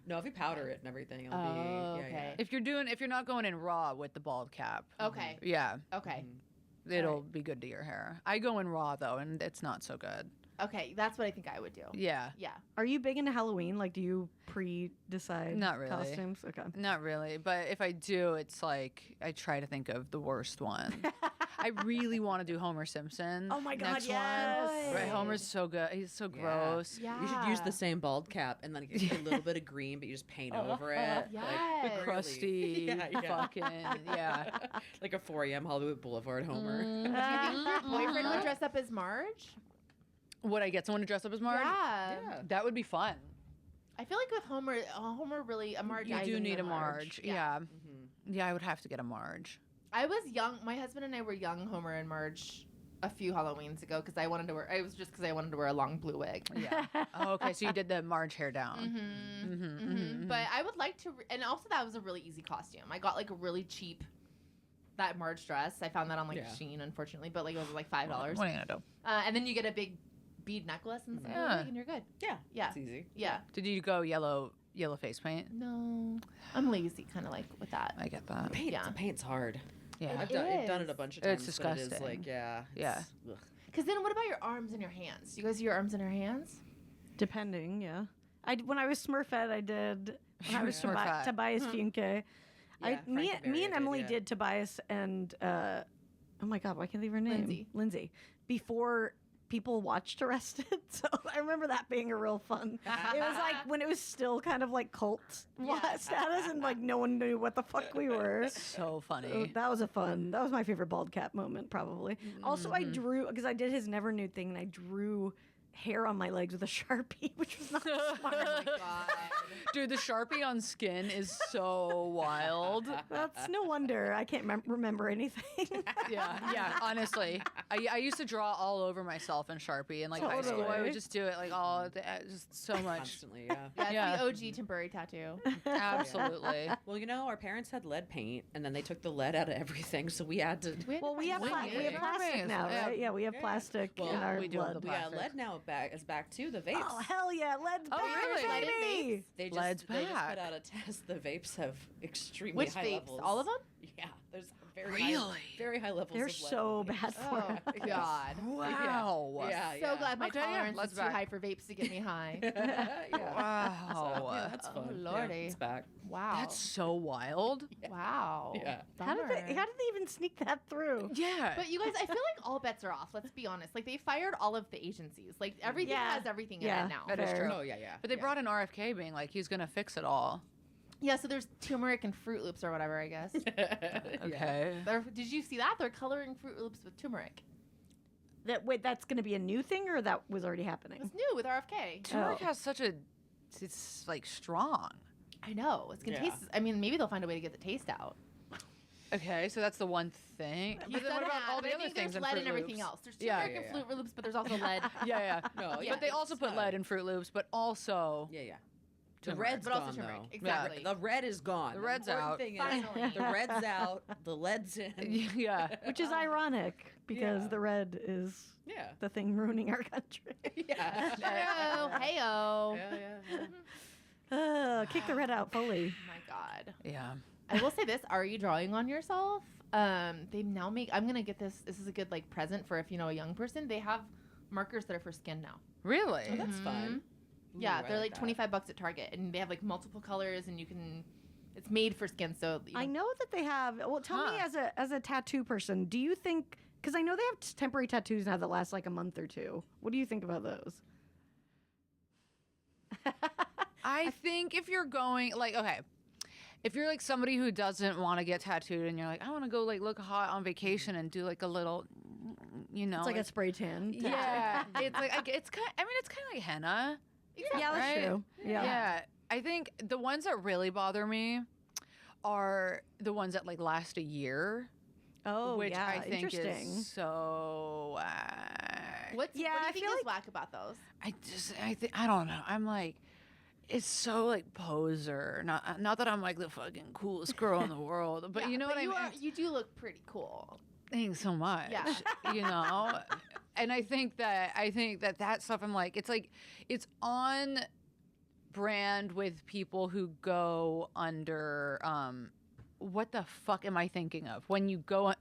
No, if you powder it and everything, it'll be. Oh, Yeah, okay. If you're not going in raw with the bald cap. Okay. Yeah, Okay. it'll be good to your hair. I go in raw though, and it's not so good. Okay. That's what I think I would do. Yeah. Yeah. Are you big into Halloween? Like, do you pre-decide Not really. costumes? Okay. Not really, but if I do, it's like I try to think of the worst one. I really want to do Homer Simpson. Oh my God, next yes. one. Right, Homer's so good. He's so gross. Yeah. You should use the same bald cap and then get a little bit of green, but you just paint over it. Yes. Like, The crusty, Yeah. fucking like a 4 a.m. Hollywood Boulevard Homer. Do you think your boyfriend would dress up as Marge? Would I get someone to dress up as Marge? Yeah. That would be fun. I feel like with Homer really a Marge. You do need a Marge. Yeah. Mm-hmm. Yeah, I would have to get a Marge. I was young. My husband and I were young Homer and Marge a few Halloweens ago because I wanted to wear. It was just because I wanted to wear a long blue wig. Yeah. Oh, okay, so you did the Marge hair down. But I would like to, and also that was a really easy costume. I got like a really cheap that Marge dress. I found that on like Shein, unfortunately, but like it was like $5. What are you gonna do? And then you get a big bead necklace and some Yeah. and you're good. Yeah. Yeah. It's easy. Yeah. Did you go yellow face paint? No, I'm lazy, kind of like with that. I get that. Paint's hard. Yeah. I've done it a bunch of It's times. But it is disgusting. like, yeah. Yeah. Ugh. Because then what about your arms and your hands? You guys do your arms and your hands? Depending, yeah. When I was Smurfette, I did. When I was Smurfette. Tobias Funke. Yeah, me Frank and Barry Emily yeah. did Tobias and oh my God, why can't I think of her name? Lindsay. Before people watched Arrested, so I remember that being a real fun. It was like when it was still kind of like cult status, and like no one knew what the fuck we were. So So funny. that was that was my favorite bald cap moment, probably. Also, I drew, because I did his never nude thing, and I drew hair on my legs with a Sharpie, which was not smart. Oh my God. Dude, the Sharpie on skin is so wild. That's no wonder I can't remember anything. Yeah, honestly. I used to draw all over myself in Sharpie in like high school. I Totally. would just do it like just so much. Constantly, yeah. Yeah, it's Yeah. the OG temporary tattoo. Absolutely. Well, our parents had lead paint, and then they took the lead out of everything, so we had to. Well, we have Wing it. plastic now, Yeah. right? Yeah, we have plastic Well, in our we do have blood. the Yeah, plastic. lead now is back too. The vapes. Oh hell yeah, lead's Oh, back, really? Lead in baby. They Lead's just put back. out a test. The vapes have extremely Which high vapes? levels. All of them? Yeah, there's very Really? very high levels. They're of lead so in vapes. bad for us. Oh, God. Wow. Yeah, So yeah. glad my Okay, yeah, tolerance let's is too back. high for vapes to get me high. yeah. Wow. Yeah, that's fun. Oh, Yeah, lordy. it's back. Wow. That's so wild. Wow. Yeah. How did they even sneak that through? Yeah. But you guys, I feel like all bets are off. Let's be honest. Like they fired all of the agencies. Like everything Yeah. has everything Yeah. in it now. That is Fair. true. Oh yeah, yeah. But they brought in RFK being like, he's going to fix it all. Yeah. So there's turmeric and Fruit Loops or whatever. I guess. Okay. Did you see that? They're coloring Fruit Loops with turmeric. That's going to be a new thing, or that was already happening? It's new with RFK. Turmeric Oh. has such a, it's like strong. I know. It's gonna Yeah. taste. I mean, maybe they'll find a way to get the taste out. Okay, so that's the one thing. He But then said what about that, all but the I other think things there's in lead Fruit and everything Loops? else. There's Yeah. turmeric and Fruit Loops, but there's also lead. Yeah, yeah. No, Yeah. But they also it's put not- lead in Fruit Loops, but also Yeah, yeah. The Turmeric. red's But also gone turmeric. though. Exactly. The red is gone. The red's important out. Thing is, Finally. the red's out. The lead's in. yeah. Which is ironic because Yeah. the red is Yeah. the thing ruining our country. Yeah. True. Heyo. Yeah. Kick the red out fully. Oh my God. Yeah. I will say this: are you drawing on yourself? They now make. I'm gonna get this. This is a good like present for if you know a young person. They have markers that are for skin now. Really? Oh, that's fun. Ooh, Yeah, I they're like that. $25 at Target, and they have like multiple colors, and you can. It's made for skin, so I know that they have. Well, tell me as a tattoo person, do you think? Because I know they have temporary tattoos now that last like a month or two. What do you think about those? I think if you're going, like, okay, if you're like somebody who doesn't want to get tattooed and you're like, I want to go like look hot on vacation and do like a little, It's like a spray tan. Yeah, it's like it's kind. I mean, it's kind of like henna. Yeah, that's right? true. Yeah, I think the ones that really bother me are the ones that like last a year. Oh, which yeah, I think interesting. is so whack. What do you think is whack about those? I don't know. I'm like, it's so like poser. Not that I'm like the fucking coolest girl in the world, but you know what I mean. You do look pretty cool. Thanks so much. Yeah. And I think that stuff. I'm like, it's on brand with people who go under. What the fuck am I thinking of when you go?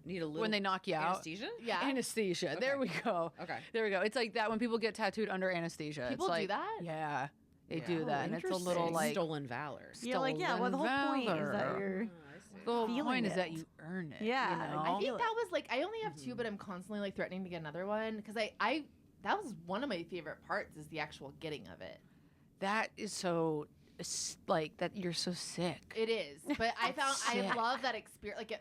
Need a little when they knock you out. Anesthesia? Yeah. Anesthesia. Okay. There we go. Okay. There we go. It's like that when people get tattooed under anesthesia. People it's like, do that? Yeah. They Yeah. do that. And it's a little interesting. like. Stolen valor. You're like, yeah, well, the whole point is that you're. The whole feeling point is that it. you earn it. Yeah, You know? I think that was like I only have two, but I'm constantly like threatening to get another one because I that was one of my favorite parts is the actual getting of it. That is so. Like that, you're so sick. It is, but I Sick. love that experience. Like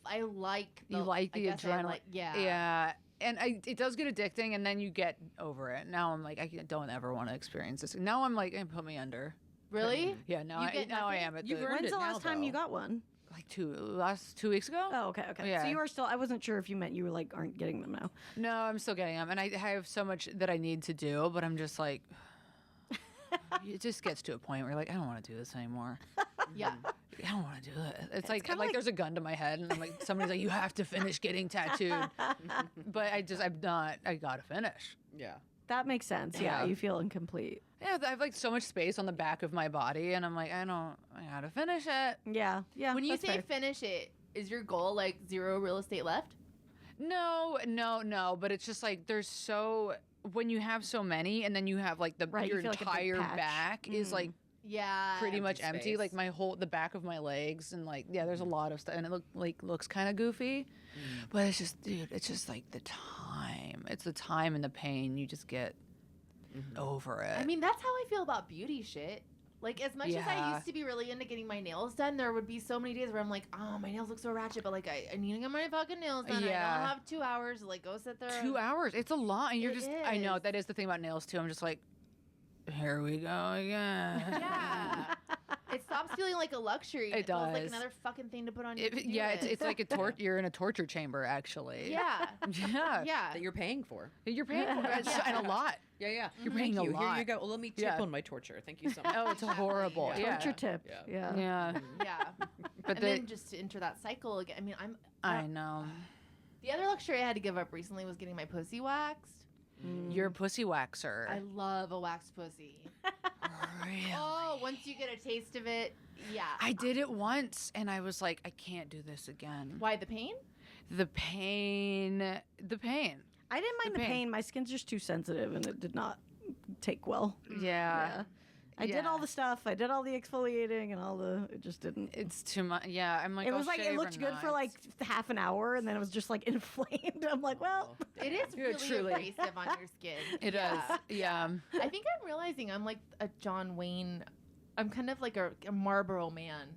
I like You like the adrenaline. Yeah. Yeah. And it does get addicting, and then you get over it. Now I'm like, I don't ever want to experience this. Now I'm like, put me under. Really? Yeah. Now You I get now I nothing? am at You've the earned When's it the now, last time you though. got one? like 2 weeks ago. Oh, okay. Yeah. So you are still. I wasn't sure if you meant you were like aren't getting them now. No, I'm still getting them, and I have so much that I need to do, but I'm just like, it just gets to a point where you're like, I don't want to do this anymore. Yeah. I don't want to do it. It's like kinda like- there's a gun to my head, and I'm like, somebody's like, you have to finish getting tattooed, but I'm not. I gotta finish. Yeah. That makes sense. Yeah, Yeah. you feel incomplete. Yeah, I have like so much space on the back of my body, and I'm like, I gotta finish it. Yeah, yeah. When you that's say fair. finish it, is your goal like 0 real estate left? No, but it's just like when you have so many, and then you have like Right, you your feel like a big entire patch. back is like Yeah. pretty much empty empty. space. Like the back of my legs, and like there's a lot of stuff, and it looks kind of goofy, but it's just, dude, it's just like the time. It's the time and the pain. You just get over it. I mean, that's how I feel about beauty shit. Like, as much as I Yeah. used to be really into getting my nails done, there would be so many days where I'm like, oh, my nails look so ratchet, but like, I need to get my fucking nails done. I Yeah. don't have 2 hours to like go sit there. 2 hours. It's a lot, and you're It just. I know is. that is the thing about nails too. I'm just like, here we go again. Yeah. It stops feeling like a luxury. It feels like does. another fucking thing to put on. to do It's like you're in a torture chamber actually. Yeah. Yeah. Yeah. That you're paying for. You're paying for it, and a lot. Yeah. You're paying Thank a you. Here lot. you go. Well, let me tip Yeah. on my torture. Thank you so much. Oh, it's horrible. Yeah. Yeah. Torture tip. Yeah. Yeah. Yeah. Yeah. But And then just to enter that cycle again. I mean, I know. the other luxury I had to give up recently was getting my pussy waxed. You're a pussy waxer. I love a waxed pussy. Really? Oh, once you get a taste of it, yeah. I did it once, and I was like, I can't do this again. Why the pain? The pain. I didn't mind The the pain. pain. My skin's just too sensitive, and it did not take well. Yeah. I did all the stuff. I did all the exfoliating and all the. It just didn't. It's too much. Yeah, I'm like, It I'll was like it shave or looked good for not. like half an hour, and then it was just like inflamed. I'm like, well, It is Yeah, really truly. abrasive on your skin. It Yeah. does. Yeah. I think I'm realizing I'm like a John Wayne. I'm kind of like a Marlboro man.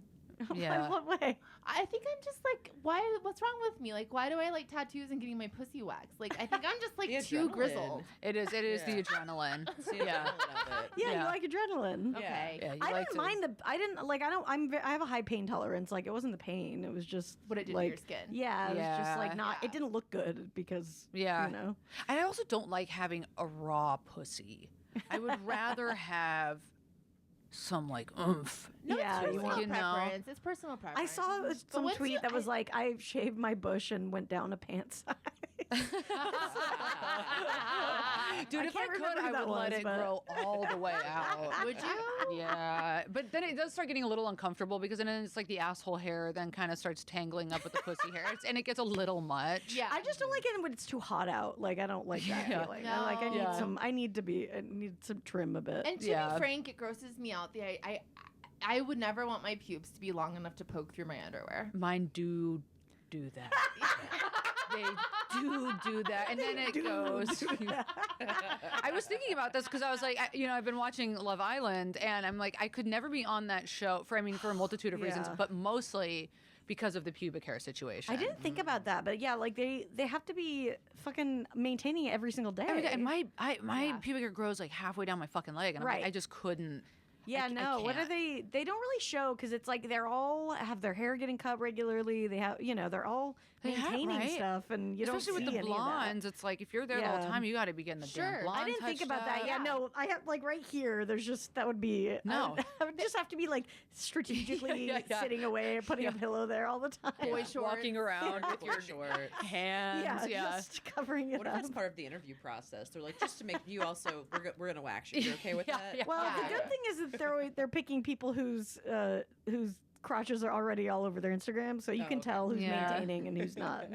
Yeah. in what way? I think I'm just like, what's wrong with me? Like, why do I like tattoos and getting my pussy waxed? Like, I think I'm just like The too adrenaline. grizzled. It is the Yeah. adrenaline. See, Yeah. Yeah, Yeah. you like adrenaline. Okay. Yeah, you I like didn't mind the. I didn't like. I don't. I have a high pain tolerance. Like it wasn't the pain. It was just What it did like, to your skin. Yeah, it was just like Yeah. not. Yeah. It didn't look good because. Yeah. You know. And I also don't like having a raw pussy. I would rather have some like oomph. No, Yeah, it's you personal want- you know. preference. It's personal preference. I saw But some once tweet you- that was like, I shaved my bush and went down a pant size. Dude, I if I can't could, remember who I that would let was, it but- grow all the way out. Would you? Yeah, but then it does start getting a little uncomfortable because then it's like the asshole hair then kind of starts tangling up with the pussy hair, and it gets a little much. Yeah. I just don't like it when it's too hot out. Like I don't like that Yeah. feeling. I need No. some. I need some trim a bit. And to Yeah. be frank, it grosses me out. I would never want my pubes to be long enough to poke through my underwear. Mine do that. do that, and then it goes. I was thinking about this because I was like, I've been watching Love Island, and I'm like, I could never be on that show for a multitude of reasons, but mostly because of the pubic hair situation. I didn't think about that, but yeah, like they have to be fucking maintaining it every single day. Every day. And my pubic hair grows like halfway down my fucking leg, and I'm like, I just couldn't. Yeah, I what are can't. they don't really show because it's like they're all have their hair getting cut regularly. They have, they're all maintaining stuff, and you especially don't see with the any of that. blondes. It's like if you're there the whole time, you got to be getting the damn blonde. I didn't think touched about that. up. Yeah, no, I have like right here. There's just that would be no. I would just have to be like strategically sitting away, putting a pillow there all the time. Boy shorts. Walking around with your short. hands. Just covering it What up. if it's part of the interview process? They're like, just to make you also, we're going to wax you. You're okay with that? Yeah. Well, the good thing is that they're picking people whose crotches are already all over their Instagram, so you can tell who's maintaining and who's not.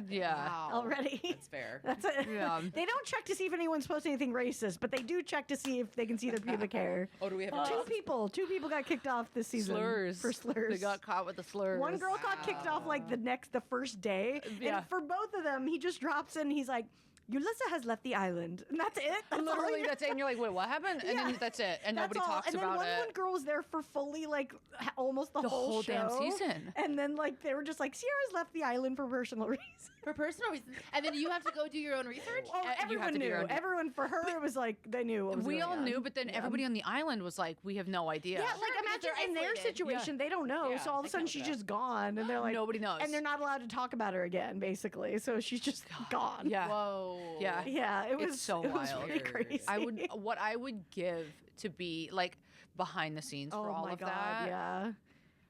Already. That's fair. That's it. Yeah. They don't check to see if anyone's posting anything racist, but they do check to see if they can see their pubic hair. Oh, do we have Two people got kicked off this season for slurs. They got caught with the slurs. One girl got kicked off like the first day, and for both of them, he just drops in. He's like, Yulissa has left the island, and that's it. That's Literally, that's it. And you're like, wait, what happened? And then that's it. And nobody talks and then about it. one girl was there for fully like almost the whole show. damn season. And then like they were just like, Sierra's left the island for personal reasons. For personal reasons. And then you have to go do your own research? Oh, You have everyone to do your knew. own- Everyone, for her, it was like they knew what was We going all on. knew, but then everybody on the island was like, we have no idea. Yeah, Sure, like because imagine they're in their isolated. situation, they don't know. Yeah, So all of a they sudden can't she's know. just gone, and they're like, Nobody knows. and they're not allowed to talk about her again, basically. So she's just gone. Yeah. Whoa. Yeah. Yeah, it was It's so it was wild. pretty crazy. What I would give to be like behind the scenes for all my of God, that. yeah.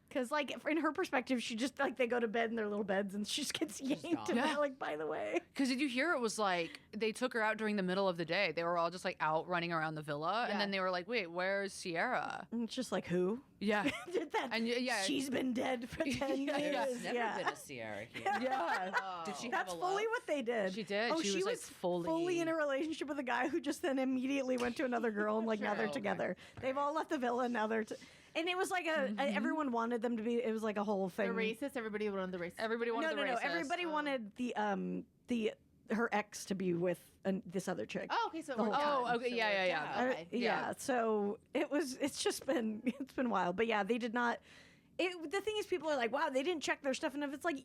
Because, like, in her perspective, she just, like, they go to bed in their little beds and she just gets yanked. gone. And Yeah. they're like, by the way. Because did you hear it was like they took her out during the middle of the day. They were all just like out running around the villa, and then they were like, "Wait, where's Sierra?" And it's just like, who? Yeah, Did that? and She's been dead for 10 years. There's never been a Sierra here. yeah. Did she That's have a fully love? what they did. She did. Oh, She was, like, fully- in a relationship with a guy who just then immediately went to another girl, and like now they're Oh, together. They've all left the villa, and now they're. And it was like everyone wanted them to be. It was like a whole thing. The racist, everybody wanted the racist. Everybody wanted No. the racist. Everybody wanted her ex to be with this other chick. Oh, okay, so it The worked whole out. time. Oh, okay, So yeah, it worked yeah, out. Okay. Yeah. So it's been wild. But yeah, they did not. The thing is, people are like, wow, they didn't check their stuff enough. It's like,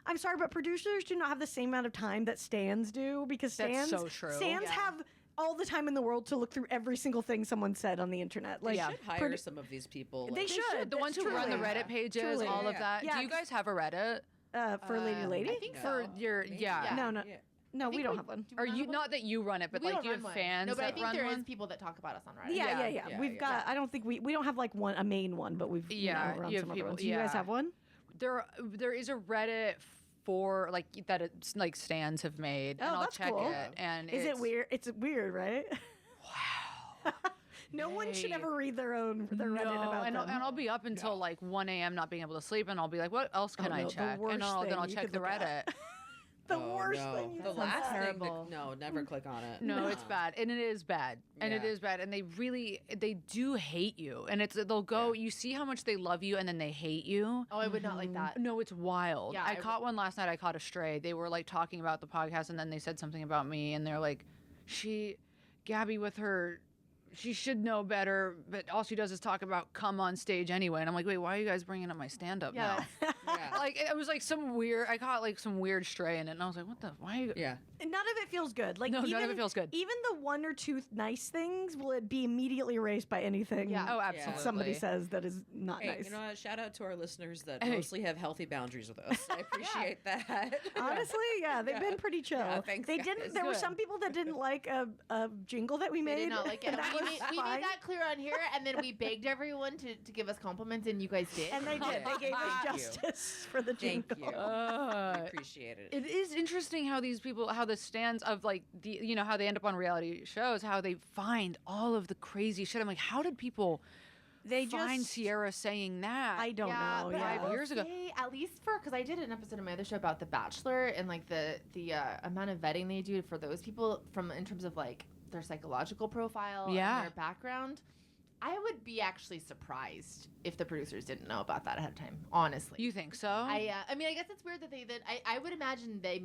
I'm sorry, but producers do not have the same amount of time that stans do, because That's stans, so true. stans Yeah. have all the time in the world to look through every single thing someone said on the internet. Like, Yeah. Should hire some of these people. They should. The ones who run the Truly. Reddit pages, Truly. all of Yeah. that. Yeah, Do you guys have a Reddit? For Lady Lady? I think For so. your Maybe. yeah. No, Yeah. no, we think don't we- have one. do we Or not you have one? not that you run it, but We like don't you run have one. fans No, but I that think run there one. is people that talk about us on Reddit. Yeah. Yeah, We've yeah. got. I don't think we don't have like a main one, but we've Yeah, run you have some other people- ones. Do you guys yeah. have one? There is a Reddit for like that it's like stands have made, and Oh, I'll that's check cool. it. And Is it it's- weird? It's weird, right? Wow. No one should Yay. ever read their Reddit about and them. I'll be up until like 1 a.m. not being able to sleep, and I'll be like, what else can Oh, I no, the check? worst And then thing I'll you check could the look at. Reddit. The Oh, worst no. thing. The last terrible. thing. No, never click on it. No, it's bad, and it is bad, and it Yeah. is bad, and they do hate you, and they'll go. You see how much they love you, and then they hate you. Oh, I would not like that. No, it's wild. Yeah, I I caught one last night. I caught a stray. They were like talking about the podcast, and then they said something about me, and they're like, Gabby with her, she should know better, but all she does is talk about come on stage anyway. And I'm like, wait, why are you guys bringing up my stand-up Yeah, now? Yeah. Like, it was like I caught like some weird stray in it, and I was like, what the, why? Are you, Yeah. None of it feels good. Like No, none of even- it feels good. Even the one or two nice things will be immediately erased by anything. Yeah. Oh, absolutely. Somebody says that is not Hey, nice. you know what? Shout out to our listeners that Hey. mostly have healthy boundaries with us. I appreciate that. Honestly, yeah, they've been pretty chill. Yeah, thanks, they guys. didn't. There were Good. some people that didn't like a jingle that we made. They did not like it. and that We was made fine. that clear on here, and then we begged everyone to give us compliments, and you guys did. And they did. They gave us Thank you. justice for the Thank jingle. you. We appreciate it. It is interesting how these people, how the stands of like how they end up on reality shows, how they find all of the crazy shit. I'm like, how did people They find just. Sierra saying that? I don't know. but Yeah. I will 5 years ago. say, at least because I did an episode of my other show about The Bachelor and like the amount of vetting they do for those people in terms of like their psychological profile Yeah. and their background. I would be actually surprised if the producers didn't know about that ahead of time. Honestly, You think so? I mean, I guess it's weird that I would imagine they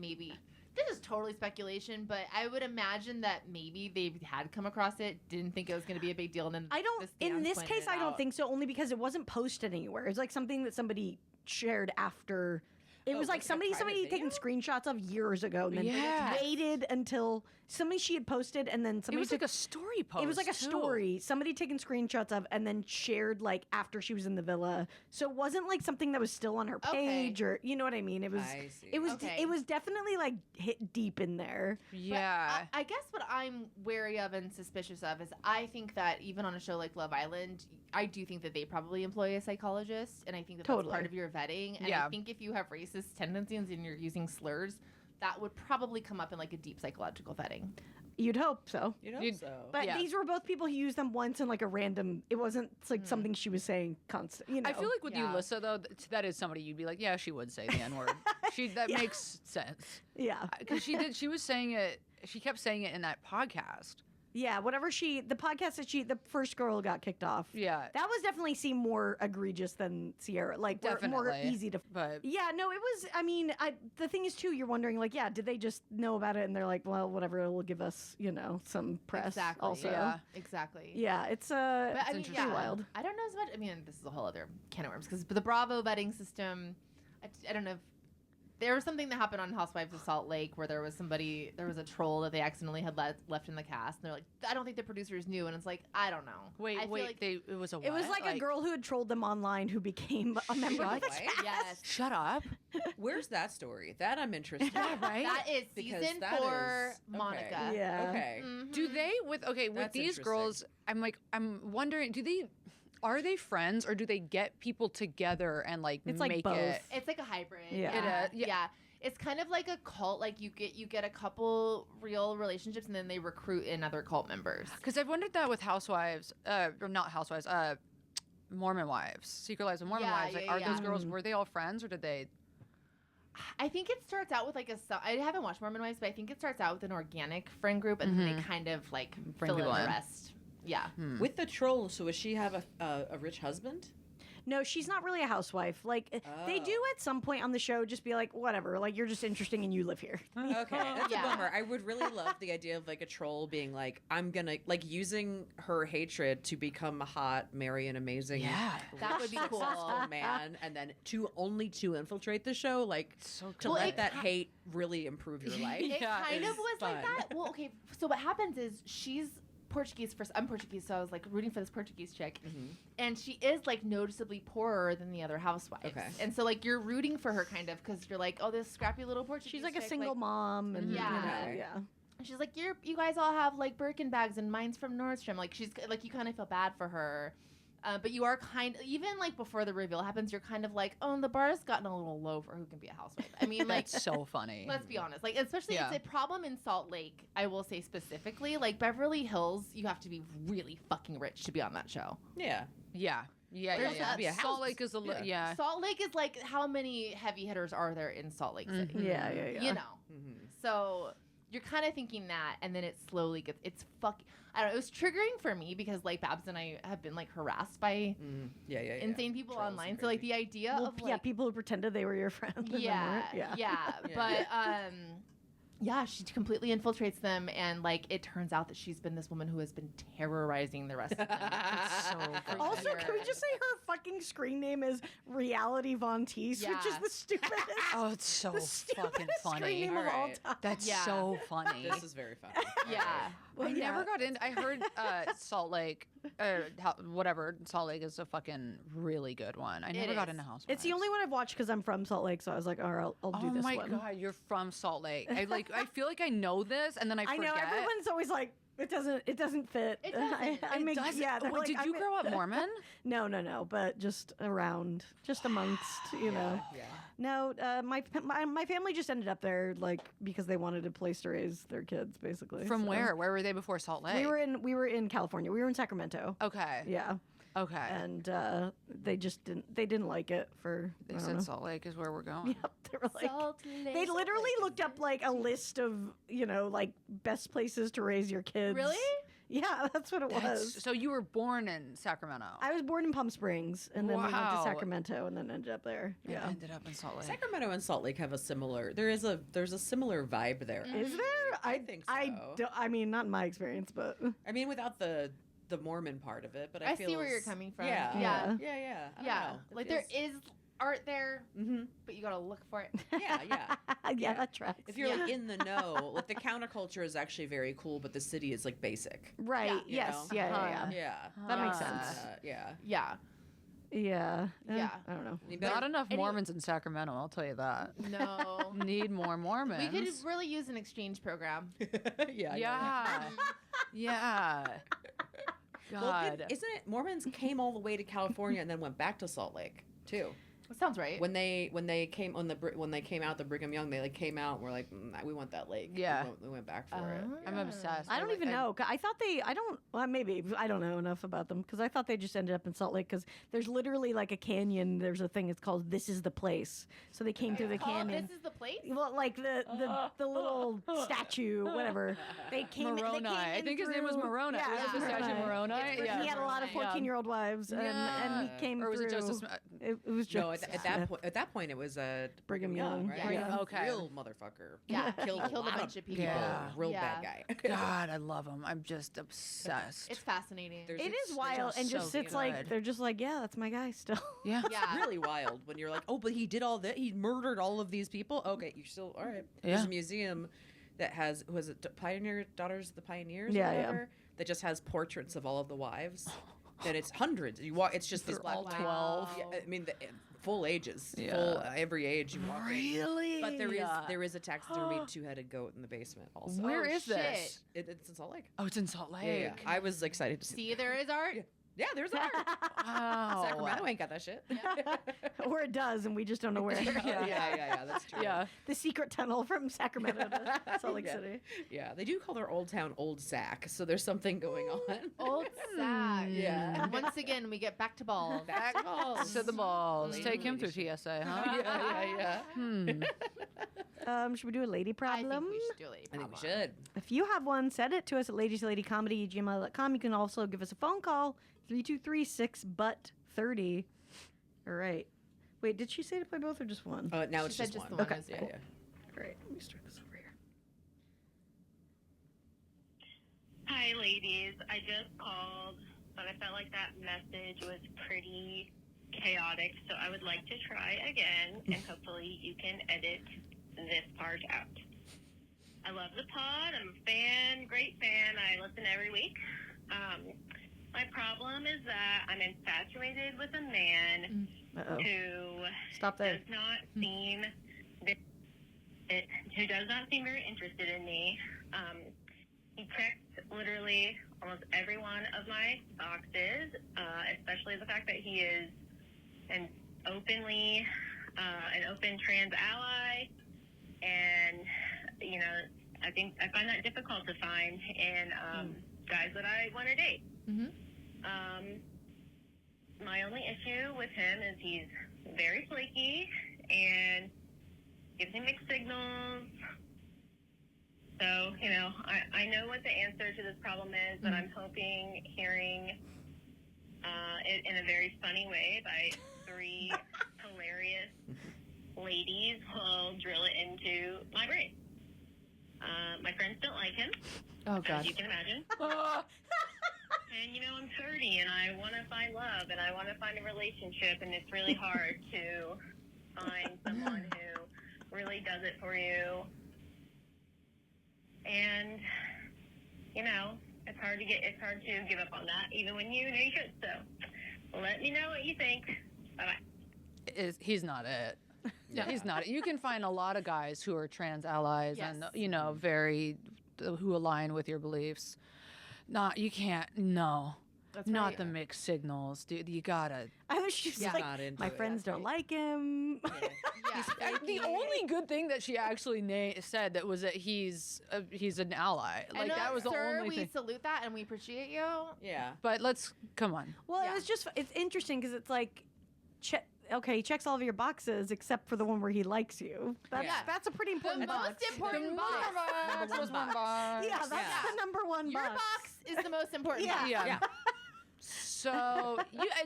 this is totally speculation, but I would imagine that maybe they had come across it, didn't think it was going to be a big deal, and then I don't. In this case, I don't think so. Only because it wasn't posted anywhere. It's like something that somebody shared after. It was like somebody taking screenshots of years ago, and then waited until she had posted, and then somebody. It was like a story post. It was like a story. Somebody taking screenshots of, and then shared like after she was in the villa. So it wasn't like something that was still on her page, or you know what I mean. It was. It was. Okay. It was definitely like hit deep in there. Yeah. I guess what I'm wary of and suspicious of is I think that even on a show like Love Island, I do think that they probably employ a psychologist, and I think that that's part of your vetting. And I think if you have racist tendencies and you're using slurs, that would probably come up in like a deep psychological vetting. You'd hope so. But Yeah. these were both people who used them once in like a random. It wasn't like something she was saying constant. You know. I feel like with Ulissa though, that is somebody you'd be like, yeah, she would say the N word. That makes sense. Yeah, because she was saying it. She kept saying it in that podcast. Yeah, the podcast that the first girl got kicked off. Yeah. That was definitely seemed more egregious than Sierra. Like, more easy to. But yeah, no, it was. I mean, the thing is too, you're wondering, like, did they just know about it and they're like, well, whatever, it'll give us, some press. Exactly. Also. Yeah. Exactly. Yeah, it's pretty wild. I don't know as much. I mean, this is a whole other can of worms because the Bravo vetting system. I don't know if. There was something that happened on Housewives of Salt Lake where there was a troll that they accidentally had left in the cast. And they're like, I don't think the producers knew. And it's like, I don't know. Wait, it was a what? It was like a girl who had trolled them online who became a member of the cast. Yes. Shut up. Where's that story? That I'm interested in. Right? That is season 4, Monica. Okay. Yeah. Okay. Mhm. Do they with That's these girls? I'm wondering. Are they friends or do they get people together and like It's like make both. it? It's like a hybrid. Yeah. Yeah. It's kind of like a cult. Like you get a couple real relationships and then they recruit in other cult members. Because I've wondered that with Housewives, or not Housewives, Mormon Wives, Secret Lives of Mormon Wives. Like, are those girls? Were they all friends or did they? I think it starts out with like I haven't watched Mormon Wives, but I think it starts out with an organic friend group and then they kind of like Bring fill in people the in. rest. Yeah. With the troll, so does she have a rich husband? No, she's not really a housewife. Like they do at some point on the show, just be like, whatever. Like you're just interesting and you live here. Okay, that's Yeah. a bummer. I would really love the idea of like a troll being like, I'm gonna like using her hatred to become a hot, marry an amazing, That would be cool. successful man, and then to infiltrate the show, like to let that hate really improve your life. It kind of is was like fun. that. Well, okay. So what happens is she's Portuguese first. I'm Portuguese, so I was like rooting for this Portuguese chick, and she is like noticeably poorer than the other housewives. Okay. And so like you're rooting for her kind of because you're like, oh, this scrappy little Portuguese. She's like a chick, single mom, and Yeah. yeah. And she's like, you guys all have like Birkin bags, and mine's from Nordstrom. Like she's like, you kind of feel bad for her. But you are even like before the reveal happens, you're kind of like, oh, and the bar has gotten a little low for who can be a housewife. I mean, like, That's so funny. let's be honest. Like, especially Yeah. it's a problem in Salt Lake, I will say specifically. Like, Beverly Hills, you have to be really fucking rich to be on that show. Yeah. Yeah. There's Yeah. be a Salt house. Lake is a Yeah. yeah. Salt Lake is like, how many heavy hitters are there in Salt Lake City? Yeah. You know? So you're kind of thinking that, and then it slowly gets, it's fucking, I don't know, it was triggering for me because, like, Babs and I have been, like, harassed by insane people Trolls online. and So, like, crazy. the idea Well, of, like, people who pretended they were your friend. and then yeah, weren't. yeah, but yeah, she completely infiltrates them, and like it turns out that she's been this woman who has been terrorizing the rest of them. So freaking Also, can we just say her fucking screen name is Reality Von Teese, which is Yeah. the stupidest. Oh, it's so the fucking stupidest screen funny. name of all Alright. time. That's Yeah. so funny. This is very fun. Yeah. I never got in. I heard Salt Lake, whatever. Salt Lake is a fucking really good one. I never got is. into Housewives. It's the only one I've watched because I'm from Salt Lake, so I was like, all right, I'll do Oh this my one. god, you're from Salt Lake. I feel like I know this, and then I I forget. know everyone's always like, it doesn't fit. It doesn't. I It make, doesn't- yeah. they're Wait, like, did I you ma- grow up Mormon? No, but just around, just amongst, you know. Yeah. No, my family just ended up there like because they wanted a place to raise their kids, basically. From so. where? Where were they before Salt Lake? We were in California. We were in Sacramento. Okay. Yeah, Okay. and they just didn't like it for. They I don't said know. Salt Lake is where we're going. Yep, they were like. Salt Lake. They literally looked up like a list of like best places to raise your kids. Really? Yeah, that's what it was. So you were born in Sacramento. I was born in Palm Springs, and then we went to Wow. Sacramento, and then ended up there. I Yeah. ended up in Salt Lake. Sacramento and Salt Lake have a similar. There's a similar vibe there. Is there? I think so. I mean, not in my experience, but I mean, without the Mormon part of it, but I I feel see where you're coming from. Yeah, Yeah. yeah. I don't Yeah. know. It Like feels- there is art there, Mhm. but you gotta look for it. Yeah, yeah. yeah, that tracks. If you're like Yeah. in the know, like the counterculture is actually very cool, but the city is like basic. Right. Yeah. You Yes. know? Yeah. Yeah, That makes Ah. sense. Yeah. Yeah. Yeah. Yeah. I don't know. You better- Not enough Anyway- Mormons in Sacramento, I'll tell you that. No. Need more Mormons. We could really use an exchange program. yeah. Yeah. Yeah. Well, God. isn't it Mormons came all the way to California and then went back to Salt Lake too? That sounds right. When they came out the Brigham Young, they like came out and were like, we want that lake. Yeah. we went back for it. I'm obsessed. I don't even know. I thought I don't, well, maybe, I don't know enough about them because I thought they just ended up in Salt Lake because there's literally like a canyon. There's a thing, it's called This Is the Place. So they came through the Oh, canyon. this is the place? Well, like the little statue, whatever. They came. They Moroni. came I in think his name was through- Moroni. Yeah, Was it the statue of Moroni? It's Yeah. He had a lot of Moroni. 14-year-old wives, and he came Or was through. it Joseph Smith? It was just No, at that point it was Brigham Young. right? Yeah. Yeah. Okay. Real motherfucker. Yeah, killed, he killed a lot bunch of people. Yeah. Real Yeah. bad guy. God, I love him. I'm just obsessed. It's fascinating. There's It is it's wild, and so just it's good. like they're just like, yeah, that's my guy still. yeah. yeah. really wild when you're like, oh, but he did all that. He murdered all of these people. Okay, you're still all right. There's Yeah. a museum that has was it Pioneer Daughters of the Pioneers? Yeah, or yeah. whatever, that just has portraits of all of the wives. And it's hundreds. You walk. It's just these They're black all women. 12. Yeah, I mean, full ages. Yeah. Full every age. You walk in. Really? But there is a taxidermied two-headed goat in the basement also. Where Oh, is this? shit. It's in Salt Lake. Oh, it's in Salt Lake. Yeah. I was excited to see. See, there is art. Yeah, there's art. Wow. Sacramento ain't got that shit. Or it does, and we just don't know where. yeah, that's true. Yeah. The secret tunnel from Sacramento to Salt Lake Yeah. City. Yeah, they do call their old town Old Sac, so there's something going on. Old sack. Yeah. Once again, we get back to balls. Back to balls. To the balls. Lady Take him through relationship. TSA, huh? Yeah. Hmm. Should we do a lady I problem? think we should do a lady I think we problem. should. If you have one, send it to us at ladiesladycomedy@gmail.com. You can also give us a phone call, 323-6-BUT-30. All right. Wait, did she say to play both or just one? Now She it's said just just one. the one. Okay, Yeah, cool. yeah. All right, let me start this over here. Hi, ladies. I just called, but I felt like that message was pretty chaotic, so I would like to try again, and hopefully you can edit this part out. I love the pod. I'm a fan, great fan. I listen every week. My problem is that I'm infatuated with a man Uh-oh. who Stop there. does not seem very interested in me. He checks literally almost every one of my boxes, especially the fact that he is an open trans ally, and I find that difficult to find in guys that I want to date. My only issue with him is he's very flaky and gives me mixed signals. So, I know what the answer to this problem is, but I'm hoping hearing it in a very funny way by three hilarious ladies will drill it into my brain. My friends don't like him, Oh, God. as you can imagine. And, I'm 30, and I want to find love, and I want to find a relationship, and it's really hard to find someone who really does it for you. And, it's hard to give up on that, even when you know you should. So, let me know what you think. Bye-bye. He's not it. He's not it. You can find a lot of guys who are trans allies and, Yes. very, who align with your beliefs. You can't, no. That's Not right. the mixed signals, dude. You gotta. I was just Yeah. like, Not into my it. friends don't like him. Yeah. The only good thing that she actually said that was that he's an ally. Like And, that was the sir, only we thing. salute that and we appreciate you. Yeah. But come on. Well, Yeah. it's interesting because it's like, okay, he checks all of your boxes except for the one where he likes you. That's a pretty The important box. most important box. Number one box. Yeah, that's the number one Your box. box is the most important Yeah. box. Yeah. So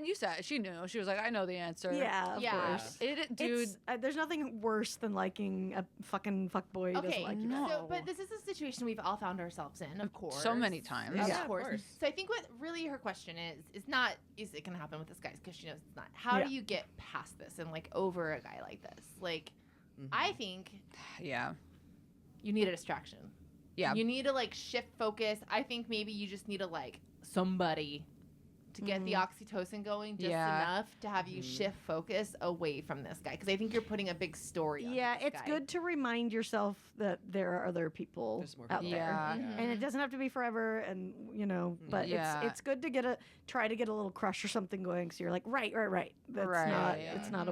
you said she knew. She was like, I know the answer. Yeah, of Yeah. course. Dude. There's nothing worse than liking a fucking fuckboy who Okay, doesn't like you. No. so, but this is a situation we've all found ourselves in, of course. So many times. Of Yeah, of course. course. So I think what really her question is not, is it going to happen with this guy? Because she knows it's not. How Yeah. do you get past this and, like, over a guy like this? Like, I think Yeah. you need a distraction. Yeah. You need to, like, shift focus. I think maybe you just need to, like, somebody to get the oxytocin going just enough to have you shift focus away from this guy. Because I think you're putting a big story on Yeah, this it's guy. good to remind yourself that there are other people There's more out people. there. Yeah. And it doesn't have to be forever, and but Yeah. it's good to try to get a little crush or something going. So you're like, right. That's Right. not Yeah. it's not a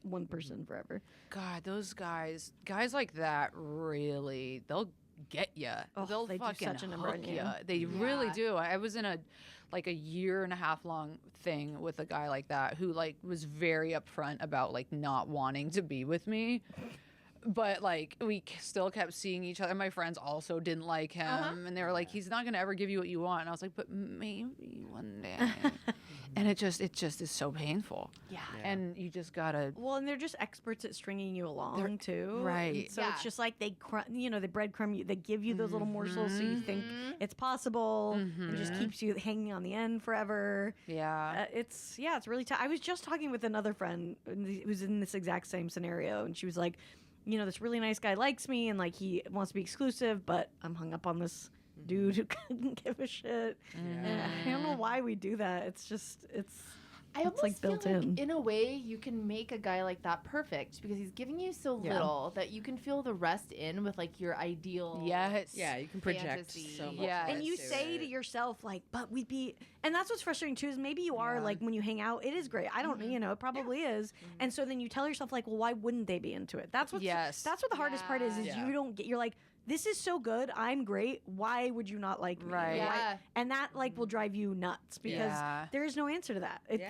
one person forever. God, those guys like that, really, they'll get you. Oh, They'll they do fucking such a number on hook you. ya. They really Yeah. do. I was in a 1.5 year long thing with a guy like that who like was very upfront about like not wanting to be with me. But like we still kept seeing each other. My friends also didn't like him, and they were like, "He's not gonna ever give you what you want." And I was like, "But maybe one day." And it just is so painful. Yeah. And you just gotta. Well, and they're just experts at stringing you along too. right. And so Yeah. it's just like they breadcrumb you. They give you those little morsels so you think it's possible, and just keeps you hanging on the end forever. Yeah. It's really tough. I was just talking with another friend who's in this exact same scenario, and she was like, this really nice guy likes me, and like he wants to be exclusive, but I'm hung up on this dude who couldn't give a shit. And I don't know why we do that. It's just I it's almost like built feel like in. in a way you can make a guy like that perfect because he's giving you so Yeah. little that you can fill the rest in with like your ideal. Yes. Yeah, you can project Fantasy. so much. Yeah. And you into say it. to yourself, like, but we'd be, and that's what's frustrating too, is maybe you are like when you hang out, it is great. I don't, it probably is. And so then you tell yourself, like, well, why wouldn't they be into it? That's what, Yes. that's what the hardest part is Yeah. you don't get, you're like, this is so good. I'm great. Why would you not like me? Right. Why- Yeah. And that like will drive you nuts because Yeah. there is no answer to that. Yeah.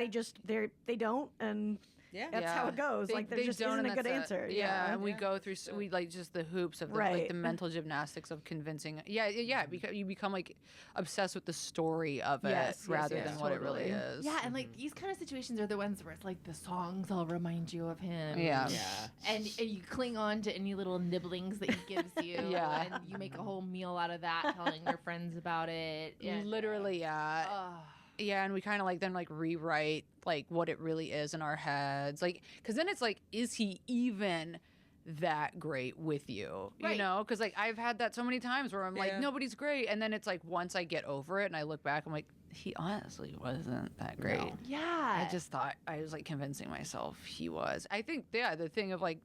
They don't. And Yeah. that's how it goes. Like there just isn't and a good that's answer. Yeah, and we go through we like just the hoops of the, like Right. the mental gymnastics of convincing. Yeah. Because you become like obsessed with the story of it Yes, rather yes, than what it really totally. is. Yeah, and like these kind of situations are the ones where it's like the songs all remind you of him. Yeah. Yeah. And you cling on to any little nibblings that he gives you. Yeah. And you make a whole meal out of that, telling your friends about it. And, Literally, yeah. oh, Yeah, and we kind of like then like rewrite like what it really is in our heads, like because then it's like, is he even that great with you? You Right. know, because like I've had that so many times where I'm like, Yeah. nobody's great, and then it's like once I get over it and I look back, I'm like, he honestly wasn't that great. No. yeah. I just thought I was like convincing myself he was. I think the thing of like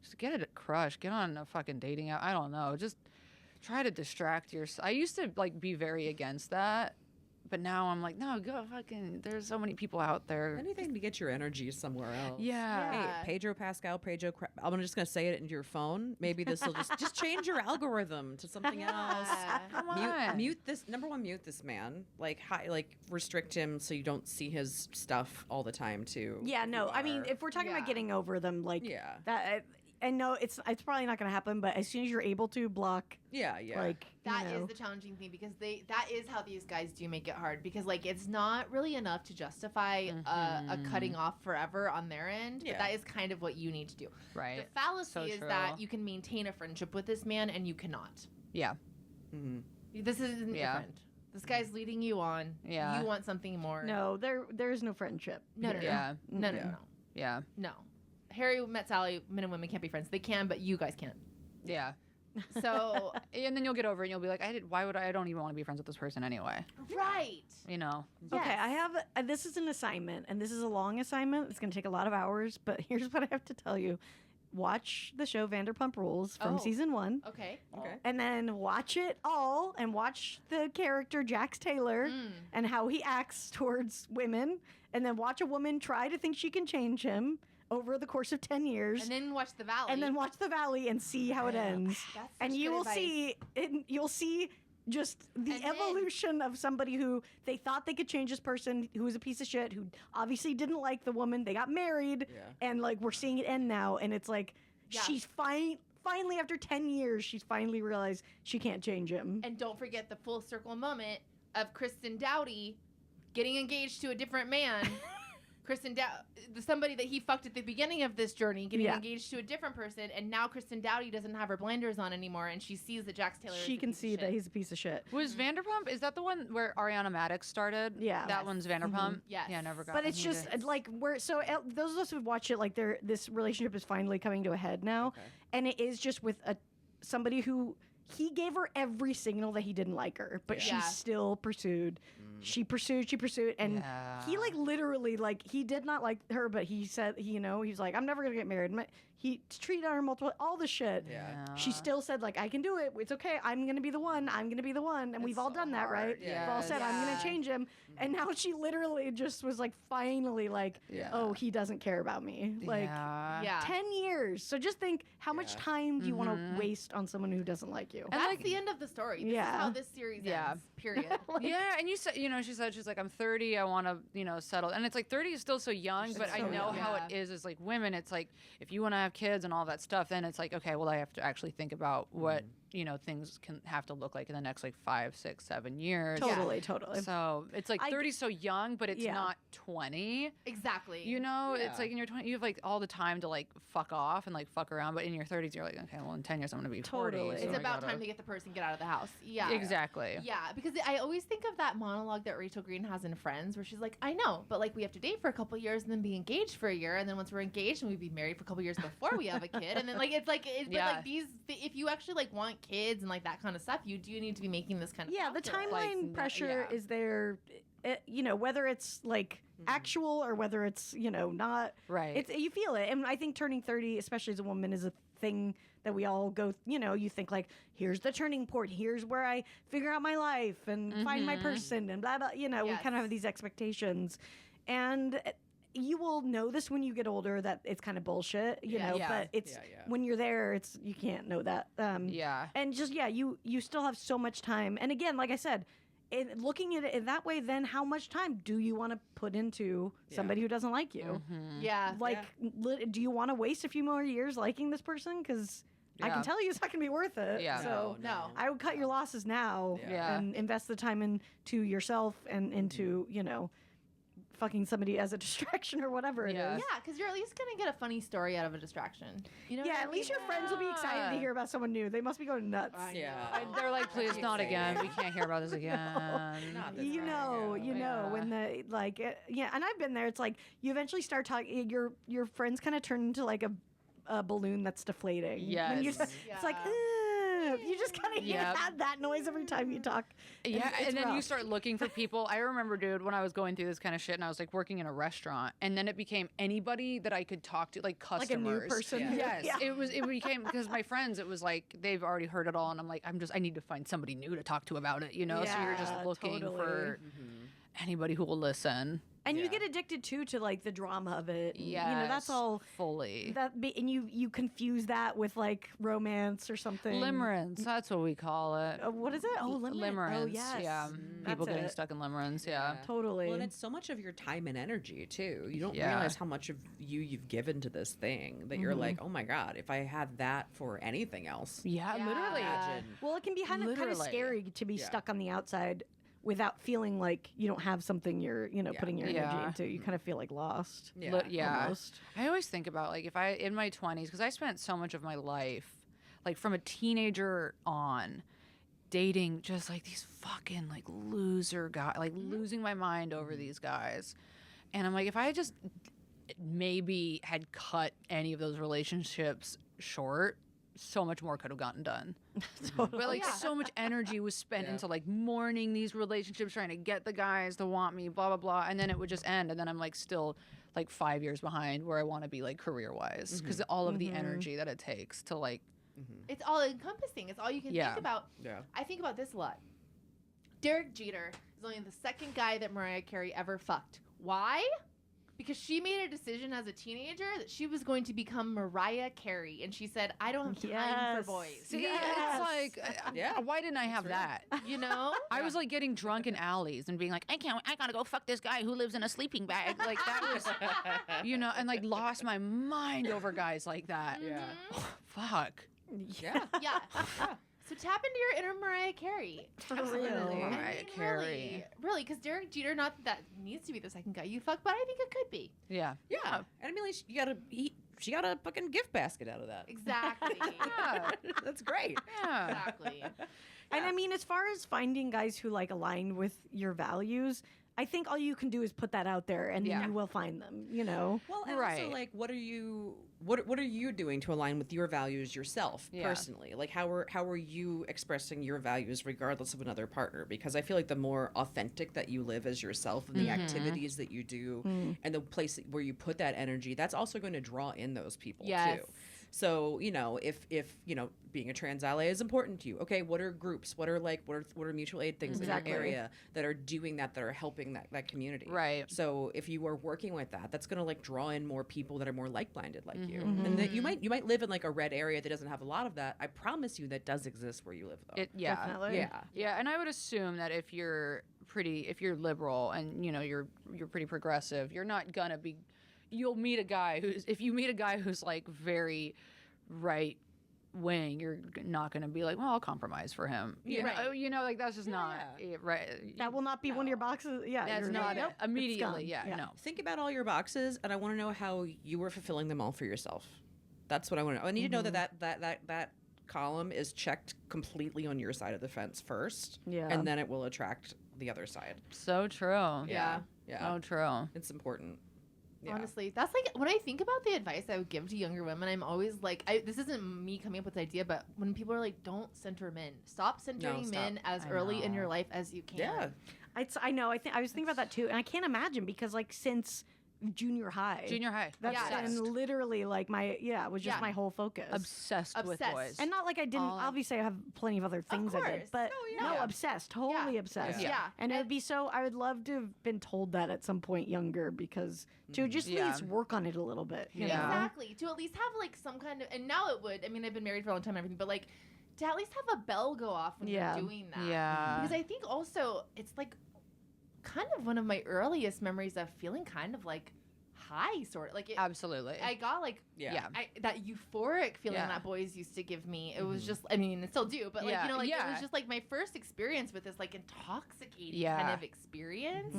just get a crush, get on a fucking dating app. I don't know, just try to distract yourself. I used to like be very against that. But now I'm like, no, go fucking. There's so many people out there. Anything to get your energy somewhere else. Yeah. Yeah. Hey, Pedro Pascal, I'm just gonna say it into your phone. Maybe this will just change your algorithm to something else. Come on. Mute this. Number one, mute this man. Like, restrict him so you don't see his stuff all the time too. Yeah, no. I mean, if we're talking about Yeah. getting over them, like Yeah. that. And no, it's probably not going to happen. But as soon as you're able to block, yeah, like That you is know. the challenging thing because that is how these guys do make it hard because like it's not really enough to justify a cutting off forever on their end, Yeah. but that is kind of what you need to do. Right. The fallacy So is true. that you can maintain a friendship with this man and you cannot. Yeah. Mm-hmm. This isn't Yeah. your friend. This guy's leading you on. Yeah. You want something more. No, there is no friendship. No, no, no. Yeah. No, no, Yeah. no. Yeah. No. Harry met Sally, men and women can't be friends. They can, but you guys can't. Yeah. So, And then you'll get over it and you'll be like, I don't even want to be friends with this person anyway. right. You know? Okay, Yes. I have this is an assignment, and this is a long assignment. It's going to take a lot of hours, but here's what I have to tell you: watch the show Vanderpump Rules from Oh. season 1. Okay. Okay. And then watch it all and watch the character Jax Taylor Mm. and how he acts towards women. And then watch a woman try to think she can change him over the course of 10 years. And then watch The Valley. And then watch The Valley and see how it ends. That's And such you good will advice. see, you'll see just the And then- evolution of somebody who they thought they could change this person, who was a piece of shit, who obviously didn't like the woman. They got married, and like we're seeing it end now, and it's like she's finally after 10 years, she's finally realized she can't change him. And don't forget the full circle moment of Kristen Dowdy getting engaged to a different man. Somebody that he fucked at the beginning of this journey, getting engaged to a different person, and now Kristen Dowdy doesn't have her blinders on anymore, and she sees that Jax Taylor. She can see that he's a piece of shit. Was Vanderpump? Is that the one where Ariana Madix started? Yeah, that one's Vanderpump. Yes. Yeah, I never got. But it's just like those of us who watch it, like this relationship is finally coming to a head now, and it is just with somebody who he gave her every signal that he didn't like her, but she still pursued. She pursued, and he like literally like he did not like her, but he said he's like, I'm never gonna get married. He treated her all the shit. Yeah. She still said like, I can do it. It's okay. I'm gonna be the one. And we've all done that, right? Yeah. We've all said I'm gonna change him, and now she literally just was like, finally like, oh, he doesn't care about me. Like 10 years. So just think, how much time do you want to waste on someone who doesn't like you? And that's the end of the story. This is how this series ends. Period. And you said, she said, she's like, I'm 30, I want to, settle. And it's like 30 is still so young, but I know how it is like women. It's like, if you want to have kids and all that stuff, then it's like, okay, well, I have to actually think about what, things can have to look like in the next like 5, 6, 7 years. Totally. So it's like 30 is so young, but it's not 20. Exactly. It's like in your 20s, you have like all the time to like fuck off and like fuck around. But in your 30s, you're like, okay, well, in 10 years, I'm going to be 40. Totally. So It's I about gotta- time to get the person get out of the house. Yeah. Exactly. Yeah, because I always think of that monologue that Rachel Green has in Friends, where she's like, I know, but like we have to date for a couple years and then be engaged for a year, and then once we're engaged, and we'd be married for a couple years before we have a kid, and then like but like if you actually like want kids and like that kind of stuff, you do need to be making this kind of the calculus. timeline pressure is there. Whether it's like actual or whether it's not Right. you feel it, and I think turning 30, especially as a woman, is a thing that we all go. You think like, here's the turning point. Here's where I figure out my life and find my person and blah blah. We kind of have these expectations, and you will know this when you get older that it's kind of bullshit. But it's when you're there, you can't know that. And just you still have so much time. And again, like I said, looking at it in that way, then how much time do you want to put into somebody who doesn't like you? Do you want to waste a few more years liking this person? Because I can tell you it's not going to be worth it. Yeah. So No. I would cut your losses now and invest the time into yourself and into, fucking somebody as a distraction or whatever it is. Yeah, because you're at least gonna get a funny story out of a distraction. At least your friends will be excited to hear about someone new. They must be going nuts. They're like, please, not again. We can't hear about this again. When the and I've been there. It's like you eventually start talking. Your friends kind of turn into like a balloon that's deflating. Yes. When it's like. You just kind of hear that noise every time you talk. Yeah, It's and then you rough. start looking for people. I remember, dude, when I was going through this kind of shit and I was like working in a restaurant, and then it became anybody that I could talk to, like customers. Like a new person. Yes, Yeah. it became, because my friends, it was like they've already heard it all, and I'm like, I need to find somebody new to talk to about it, So you're just looking for anybody who will listen. And you get addicted to like the drama of it. Yeah, that's all fully. And you confuse that with like romance or something. Limerence, that's what we call it. What is it? Oh, limerence. Oh, yes. Yeah, people That's getting it. stuck in limerence. Yeah. Totally. Well, and it's so much of your time and energy too. You don't Yeah. realize how much of you've given to this thing that you're like, oh my god, if I had that for anything else. Yeah, literally. Imagine. Well, it can be kind of Literally. scary to be stuck on the outside without feeling like you don't have something you're putting your energy into. You kind of feel like lost. Almost. I always think about like if I in my 20s, because I spent so much of my life, like from a teenager on, dating just like these fucking like loser guys, like losing my mind over these guys, and I'm like, if I just maybe had cut any of those relationships short, so much more could have gotten done. Totally. But like so much energy was spent into like mourning these relationships, trying to get the guys to want me, blah blah blah, and then it would just end, and then I'm like still like 5 years behind where I want to be like career wise, because all of the energy that it takes to like. It's all encompassing. It's all you can think about. Yeah. I think about this a lot. Derek Jeter is only the second guy that Mariah Carey ever fucked. Why? because she made a decision as a teenager that she was going to become Mariah Carey, and she said, "I don't have time for boys." See, it's like, why didn't I have that? You know, I was like getting drunk in alleys and being like, I gotta go fuck this guy who lives in a sleeping bag. Like that was, and like lost my mind over guys like that. Yeah. Fuck. Yeah. yeah. So tap into your inner Mariah Carey. For real. Mariah Carey. Really, because Derek Jeter, not that needs to be the second guy you fuck, but I think it could be. Yeah. Yeah. And I mean, like, she got a fucking gift basket out of that. Exactly. Yeah. That's great. Yeah. Exactly. And I mean, as far as finding guys who like align with your values, I think all you can do is put that out there, and then you will find them. Well, and also, like, what are you doing to align with your values yourself personally? Like, how are you expressing your values regardless of another partner? Because I feel like the more authentic that you live as yourself and the activities that you do and the place where you put that energy, that's also going to draw in those people too. So, if being a trans ally is important to you, okay, what are groups? What are mutual aid things in your area that are doing that are helping that community? Right. So if you are working with that, that's going to like draw in more people that are more like-minded like you. And that you might live in like a red area that doesn't have a lot of that. I promise you that does exist where you live though. Definitely. Yeah, and I would assume that if you're liberal and you're pretty progressive, you're not gonna be. You'll meet a guy if you meet a guy who's like very right wing, you're not going to be like, well, I'll compromise for him. Like that's just not right. That will not be one of your boxes. Yeah, that's not immediately. No. Think about all your boxes, and I want to know how you were fulfilling them all for yourself. That's what I want to know. I need to know that column is checked completely on your side of the fence first, and then it will attract the other side. So true. Yeah. So true. It's important. Yeah. Honestly, that's like when I think about the advice I would give to younger women, I'm always like, this isn't me coming up with the idea, but when people are like, don't center men, stop centering men as early in your life as you can. Yeah. I know. I was thinking about that too, and I can't imagine because like since junior high. That's been literally like it was just my whole focus. Obsessed with boys. And not like I didn't, obviously I have plenty of other things I did, but obsessed, totally obsessed. Yeah. And it would be I would love to have been told that at some point younger because to just at least work on it a little bit. You know? Exactly. To at least have like some kind of, and now it would, I mean, I've been married for a long time and everything, but like to at least have a bell go off when you're doing that. Yeah. Because I think also it's like kind of one of my earliest memories of feeling kind of like high, sort of like absolutely. I got like that euphoric feeling that boys used to give me. It was just, I mean, it still do, but like it was just like my first experience with this like intoxicating kind of experience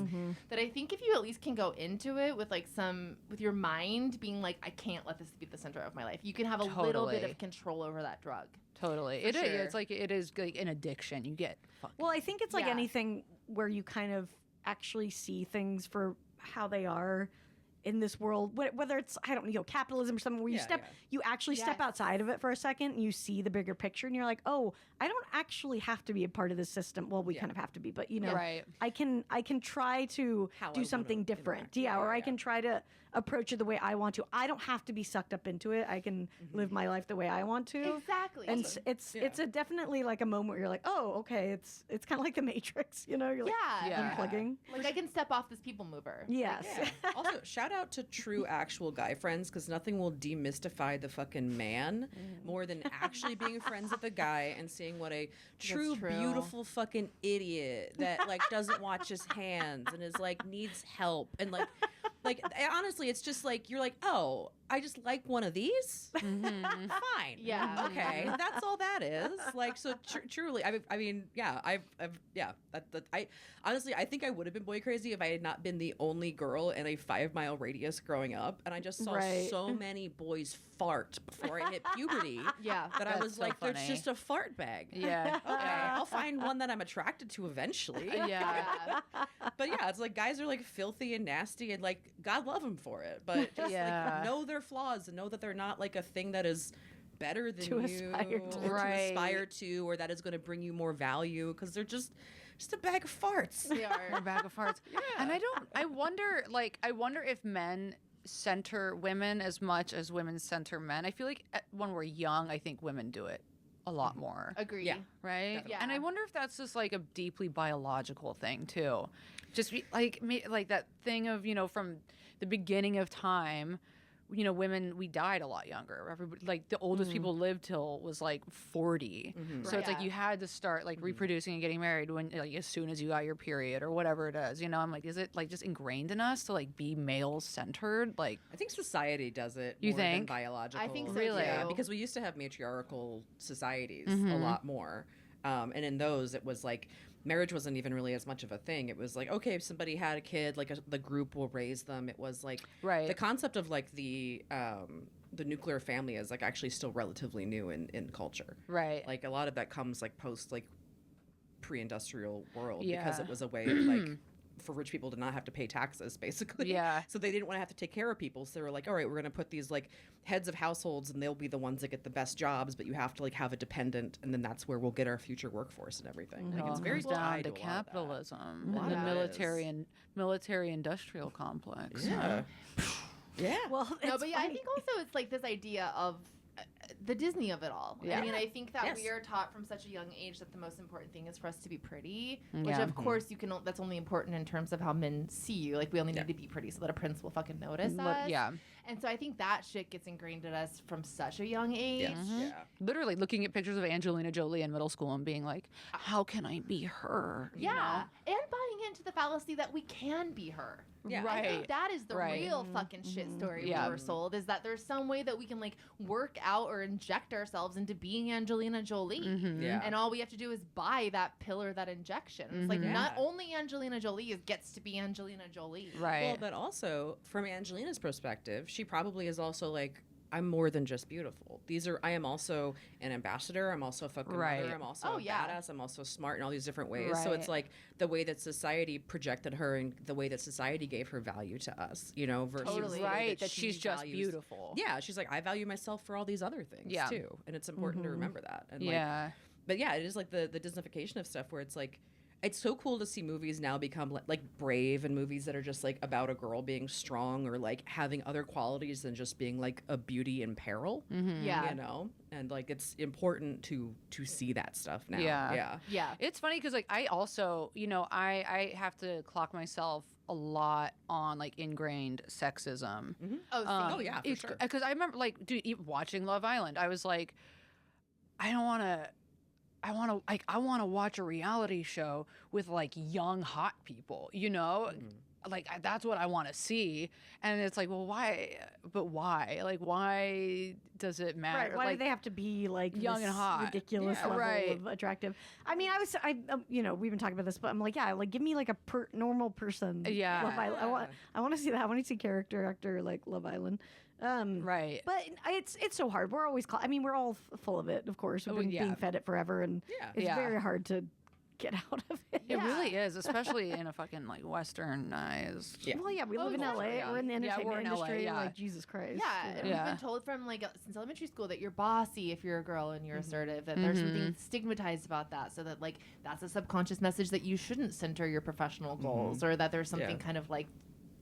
that I think if you at least can go into it with like with your mind being like, I can't let this be the center of my life. You can have a little bit of control over that drug. Totally. It is. It's like it is like an addiction. You get fucking. Well, I think it's like anything where you kind of actually see things for how they are in this world, whether it's capitalism or something where you actually step outside of it for a second and you see the bigger picture and you're like, oh, I don't actually have to be a part of this system. Well, we kind of have to be, but I can try to do something different. Or I can try to approach it the way I want to. I don't have to be sucked up into it. I can live my life the way I want to. Exactly. And it's a definitely like a moment where you're like, oh, okay, it's kind of like the Matrix, you're like unplugging. Like I can step off this people mover. Yes. Also, shout out to true actual guy friends, because nothing will demystify the fucking man more than actually being friends with a guy and seeing what a true beautiful fucking idiot that like doesn't watch his hands and is like needs help and like honestly it's just like you're like, oh, I just like one of these. Fine. Yeah. Okay. That's all that is. Like, so truly, I mean, I honestly, I think I would have been boy crazy if I had not been the only girl in a 5-mile radius growing up. And I just saw so many boys fart before I hit puberty. That I was so like, funny. There's just a fart bag. Yeah. Okay. I'll find one that I'm attracted to eventually. But yeah, it's like guys are like filthy and nasty and like, God love them for it. But just like know their flaws and know that they're not like a thing that is better than you aspire to, or that is going to bring you more value, because they're just a bag of farts. They are a bag of farts. And I wonder if men center women as much as women center men. I feel like when we're young, I think women do it a lot more. Agree. Yeah. Right? Definitely. And I wonder if that's just like a deeply biological thing too. Just like that thing of, from the beginning of time, women, we died a lot younger. Everybody, like the oldest people lived till was like 40. So it's like you had to start like reproducing and getting married when like as soon as you got your period or whatever it is. I'm like, is it like just ingrained in us to like be male centered? Like, I think society does it You more than think? biological. I think so, Really? Yeah, too. because we used to have matriarchal societies a lot more. And in those, it was like marriage wasn't even really as much of a thing. It was like, okay, if somebody had a kid, like the group will raise them. It was like the concept of like the nuclear family is like actually still relatively new in culture. right. Like a lot of that comes like post like pre-industrial world Yeah. because it was a way of like for rich people to not have to pay taxes basically. Yeah. So they didn't want to have to take care of people. So they were like, all right, we're going to put these like heads of households and they'll be the ones that get the best jobs, but you have to like have a dependent and then that's where we'll get our future workforce and everything. Like It it's all very comes down tied to a lot of that. capitalism lot and the of it is. military industrial complex. Yeah. Yeah. Well, No, it's but yeah, I funny. think also it's like this idea of the Disney of it all. Yeah. I mean, I think that Yes. we are taught from such a young age that the most important thing is for us to be pretty, which Yeah. of course that's only important in terms of how men see you. Like we only need to be pretty so that a prince will fucking notice us. Yeah. And so I think that shit gets ingrained in us from such a young age. Yeah. Literally looking at pictures of Angelina Jolie in middle school and being like, how can I be her? You Yeah. know? And buying into the fallacy that we can be her. Yeah. I Right. think that is the Right. real fucking shit story Yeah. we were sold, is that there's some way that we can like work out or inject ourselves into being Angelina Jolie. Yeah. And all we have to do is buy that pill or that injection. It's like Yeah. not only Angelina Jolie gets to be Angelina Jolie. Right. Well, but also from Angelina's perspective, she probably is also like, I'm more than just beautiful. I am also an ambassador. I'm also a fucking Right. mother. I'm also Oh, a yeah. badass. I'm also smart in all these different ways. So Right. it's like the way that society projected her and the way that society gave her value to us, versus Totally. the way Right. That she she's just values- beautiful. Yeah, she's like, I value myself for all these other things Yeah. too. And it's important to remember that. And Yeah. but yeah, it is like the Disneyfication of stuff where it's like, it's so cool to see movies now become like brave and movies that are just like about a girl being strong or like having other qualities than just being like a beauty in peril, Yeah. and like it's important to see that stuff now. Yeah. Yeah. It's funny because like I also, I have to clock myself a lot on like ingrained sexism. Oh, Oh, yeah, for sure. Because I remember like even watching Love Island, I was like, I want to watch a reality show with like young hot people, like that's what I want to see. And it's like, well, why? But why? Like, why does it matter? Right. Why like, do they have to be like young this and hot? ridiculous Yeah, level right. of attractive? I mean, we've been talking about this, but I'm like, yeah, like give me like a normal person. Yeah. Love Island. I want to see that. I want to see character actor like Love Island. Right. But it's so hard. We're always we're all full of it, of course. We've been yeah. being fed it forever, and Yeah. it's Yeah. very hard to get out of it. It really is, especially in a fucking like westernized. Yeah. Well, yeah, we live in yeah. LA. Yeah. We're in the Yeah, entertainment we're in LA, industry. yeah. Like Jesus Christ. Yeah, and Yeah. we've been told from like since elementary school that you're bossy if you're a girl and you're assertive. That there's something stigmatized about that, so that like that's a subconscious message that you shouldn't center your professional goals, or that there's something Yeah. kind of like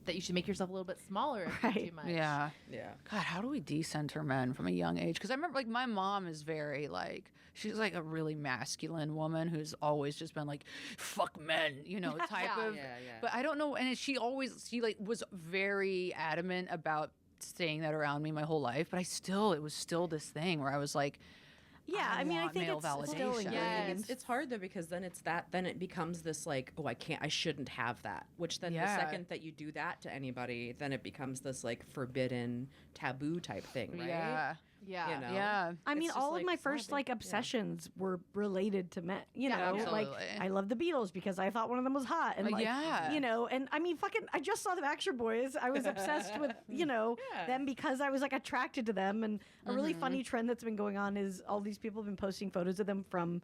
that you should make yourself a little bit smaller if you're too much. Yeah. Yeah. God, how do we decenter men from a young age? Because I remember, like, my mom is very, like, she's like a really masculine woman who's always just been like, fuck men, type Yeah. of. Yeah, yeah. But I don't know. And she like was very adamant about saying that around me my whole life. But it was still this thing where I was like, Yeah, I mean, I want think male it's still validation. ingrained. Yes. It's hard though because then it becomes this like, oh, I shouldn't have that. Which then the Yeah. second that you do that to anybody, then it becomes this like forbidden taboo type thing, right? yeah, Yeah. yeah. I mean, It's just all like of my first sloppy. like obsessions were related to men. Yeah, like absolutely. I love the Beatles because I thought one of them was hot, and like yeah. and I mean, fucking, I just saw the Backstreet Boys. I was obsessed with them because I was like attracted to them. And a really funny trend that's been going on is all these people have been posting photos of them from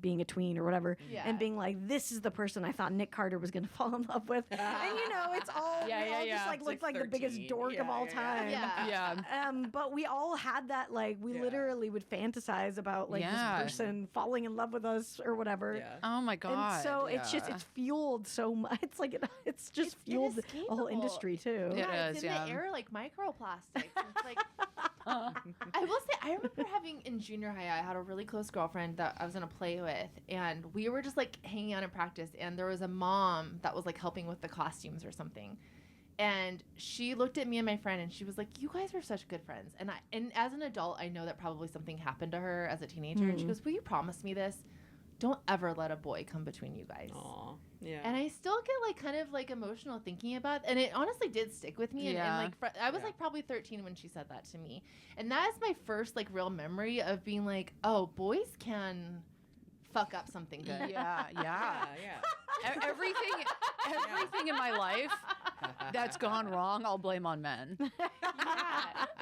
being a tween or whatever, Yeah. and being like, this is the person I thought Nick Carter was going to fall in love with. And it's all, Yeah, we yeah, all yeah. just like It's looked like like the biggest 13. dork of Yeah, all yeah, time. Yeah. Yeah. But we all had that, like, we Yeah. literally would fantasize about like Yeah. this person falling in love with us or whatever. Yeah. Oh my God. And so it's yeah. fueled so much. It's like it's just fueled the whole inescapable. industry too. Yeah. Yeah, It it's is, in yeah. the air like microplastics. It's like I will say, I remember having in junior high, I had a really close girlfriend that I was in a play with, and we were just like hanging out in practice, and there was a mom that was like helping with the costumes or something. And she looked at me and my friend, and she was like, "You guys are such good friends." And as an adult, I know that probably something happened to her as a teenager. And she goes, "Will you promise me this? Don't ever let a boy come between you guys." Aw, yeah. And I still get like kind of like emotional thinking about, and it honestly did stick with me. And like I was like probably 13 when she said that to me, and that is my first like real memory of being like, oh, boys can fuck up something good. Yeah. Everything in my life that's gone wrong, I'll blame on men.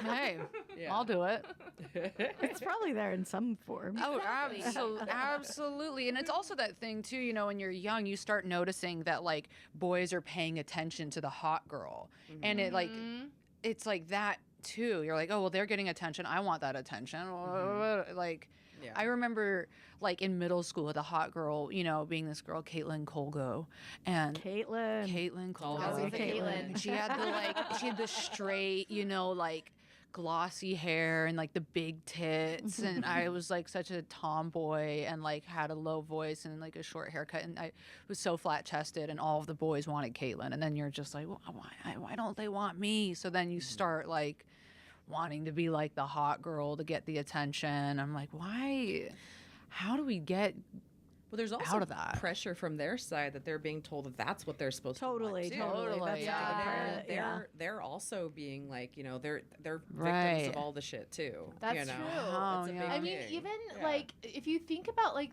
Hey, I'll do it. It's probably there in some form. Oh, absolutely. And it's also that thing too, you know, when you're young, you start noticing that like boys are paying attention to the hot girl. And it like, it's like that too. You're like, oh, well, they're getting attention. I want that attention. Like, I remember like in middle school, the hot girl, you know, being this girl, Caitlin Colgo. And Caitlin Colgo. Always Caitlin. She had the straight, you know, like glossy hair and like the big tits. And I was like such a tomboy and like had a low voice and like a short haircut. And I was so flat chested and all of the boys wanted Caitlin. And then you're just like, well, why don't they want me? So then you start like wanting to be like the hot girl to get the attention. I'm like, why? How do we get Well, there's also out of that pressure from their side that they're being told that that's what they're supposed to want too. Totally. That's They're also being like, you know, they're Right. victims of all the shit too. That's you know? true. Oh, It's a yeah. big I mean, thing. even Yeah. like if you think about like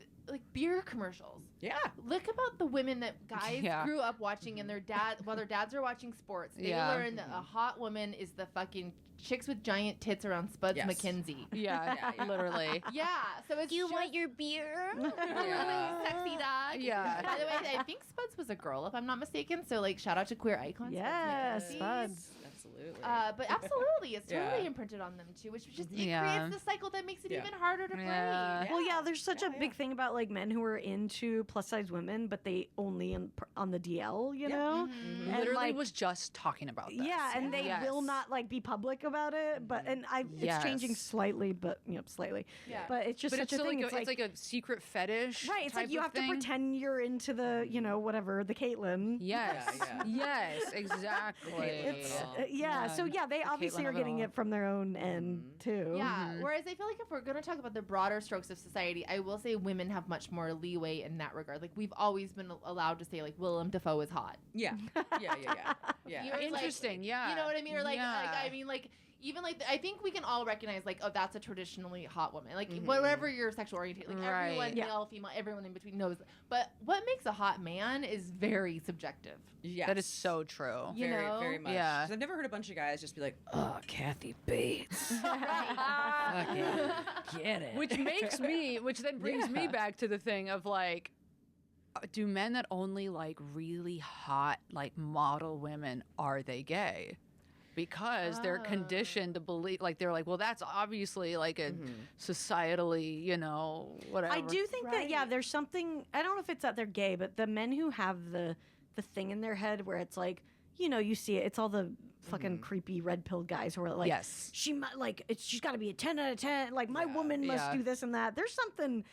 beer commercials. Yeah. Look about the women that guys grew up watching, and their dads are watching sports. They learn that a hot woman is the fucking chicks with giant tits around Spuds Yes. McKenzie. Yeah, literally. Yeah, so it's your beer? sexy dog. Yeah. By the way, I think Spuds was a girl, if I'm not mistaken. So like, shout out to queer icons. Yes, Spuds McKenzie. Spuds. Absolutely. But absolutely, it's totally Yeah. imprinted on them too, which just it Yeah. creates the cycle that makes it Yeah. even harder to break. Yeah. Well, yeah, there's such a big thing about like men who are into plus size women, but they only on the DL, you know? Mm-hmm. And, Literally like, was just talking about this. yeah, and they Yes. will not like be public about it, but it's changing Yes. slightly, but slightly. Yeah. But it's just But such it's a still thing. it's like a secret fetish. right. It's like type you of have to thing. pretend you're into the whatever the Caitlyn. Yes. Yeah, Yes, exactly. It's, Yeah. So yeah, they the obviously Caitlyn are of it getting all. it from their own end too. Yeah. Whereas I feel like if we're going to talk about the broader strokes of society, I will say women have much more leeway in that regard. Like we've always been allowed to say like Willem Dafoe is hot. Yeah. Yeah. You're, like, Interesting, yeah. You know what I mean? Or like, Yeah. I mean like even like I think we can all recognize like, oh, that's a traditionally hot woman. Like whatever your sexual orientation, like Right. everyone, male, female, everyone in between knows. But what makes a hot man is very subjective. Yes. That is so true. You very, know? very much. Yeah. 'Cause I've never heard a bunch of guys just be like, "Oh, Kathy Bates, get it." Which then brings me back to the thing of like, do men that only like really hot like model women, are they gay? Because they're conditioned to believe, like they're like, well, that's obviously like a societally, you know, whatever. I do think that there's something. I don't know if it's that they're gay, but the men who have the thing in their head where it's like, you see it. It's all the fucking creepy red pill guys who are like, Yes. she might like she's got to be a 10 out of 10. Like my woman must Yeah. do this and that. There's something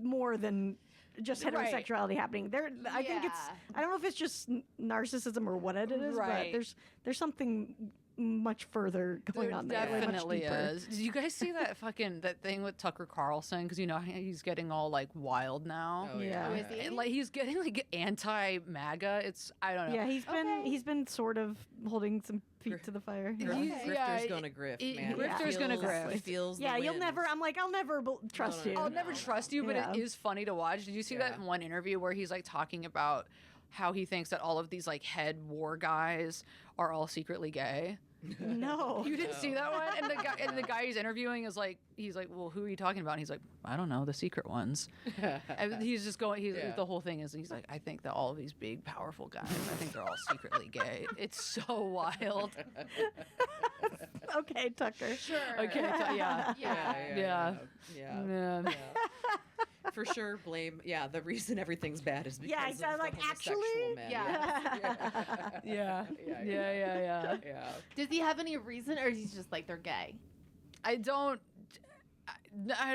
more than just Right. heterosexuality happening there. I think it's. I don't know if it's just narcissism or what it is, Right. but there's something much further going on there. Like, much Definitely deeper. is. Did you guys see that that thing with Tucker Carlson? Because he's getting all like wild now. Oh, Yeah. Who is he? And, like he's getting like anti-MAGA. I don't know. Yeah, he's been sort of holding some feet to the fire. Grifter's gonna grift, man. Grifter's gonna grift. He feels the Yeah, you'll wind. never. I'm like, I'll never trust you. I'll never trust you, but Yeah. it is funny to watch. Did you see that one interview where he's like talking about how he thinks that all of these like head war guys are all secretly gay? No. You didn't see that one? And the guy he's interviewing is like, he's like, well, who are you talking about? And he's like, I don't know, the secret ones. And he's just going. The whole thing is, he's like, I think that all of these big, powerful guys, I think they're all secretly gay. It's so wild. Okay, Tucker. Sure. Okay, yeah. Yeah. Yeah. For sure, blame. Yeah, the reason everything's bad is because Yeah, of so the like, homosexual actually- men. Yeah. Yeah. Yeah. Does he have any reason, or is he just like they're gay? I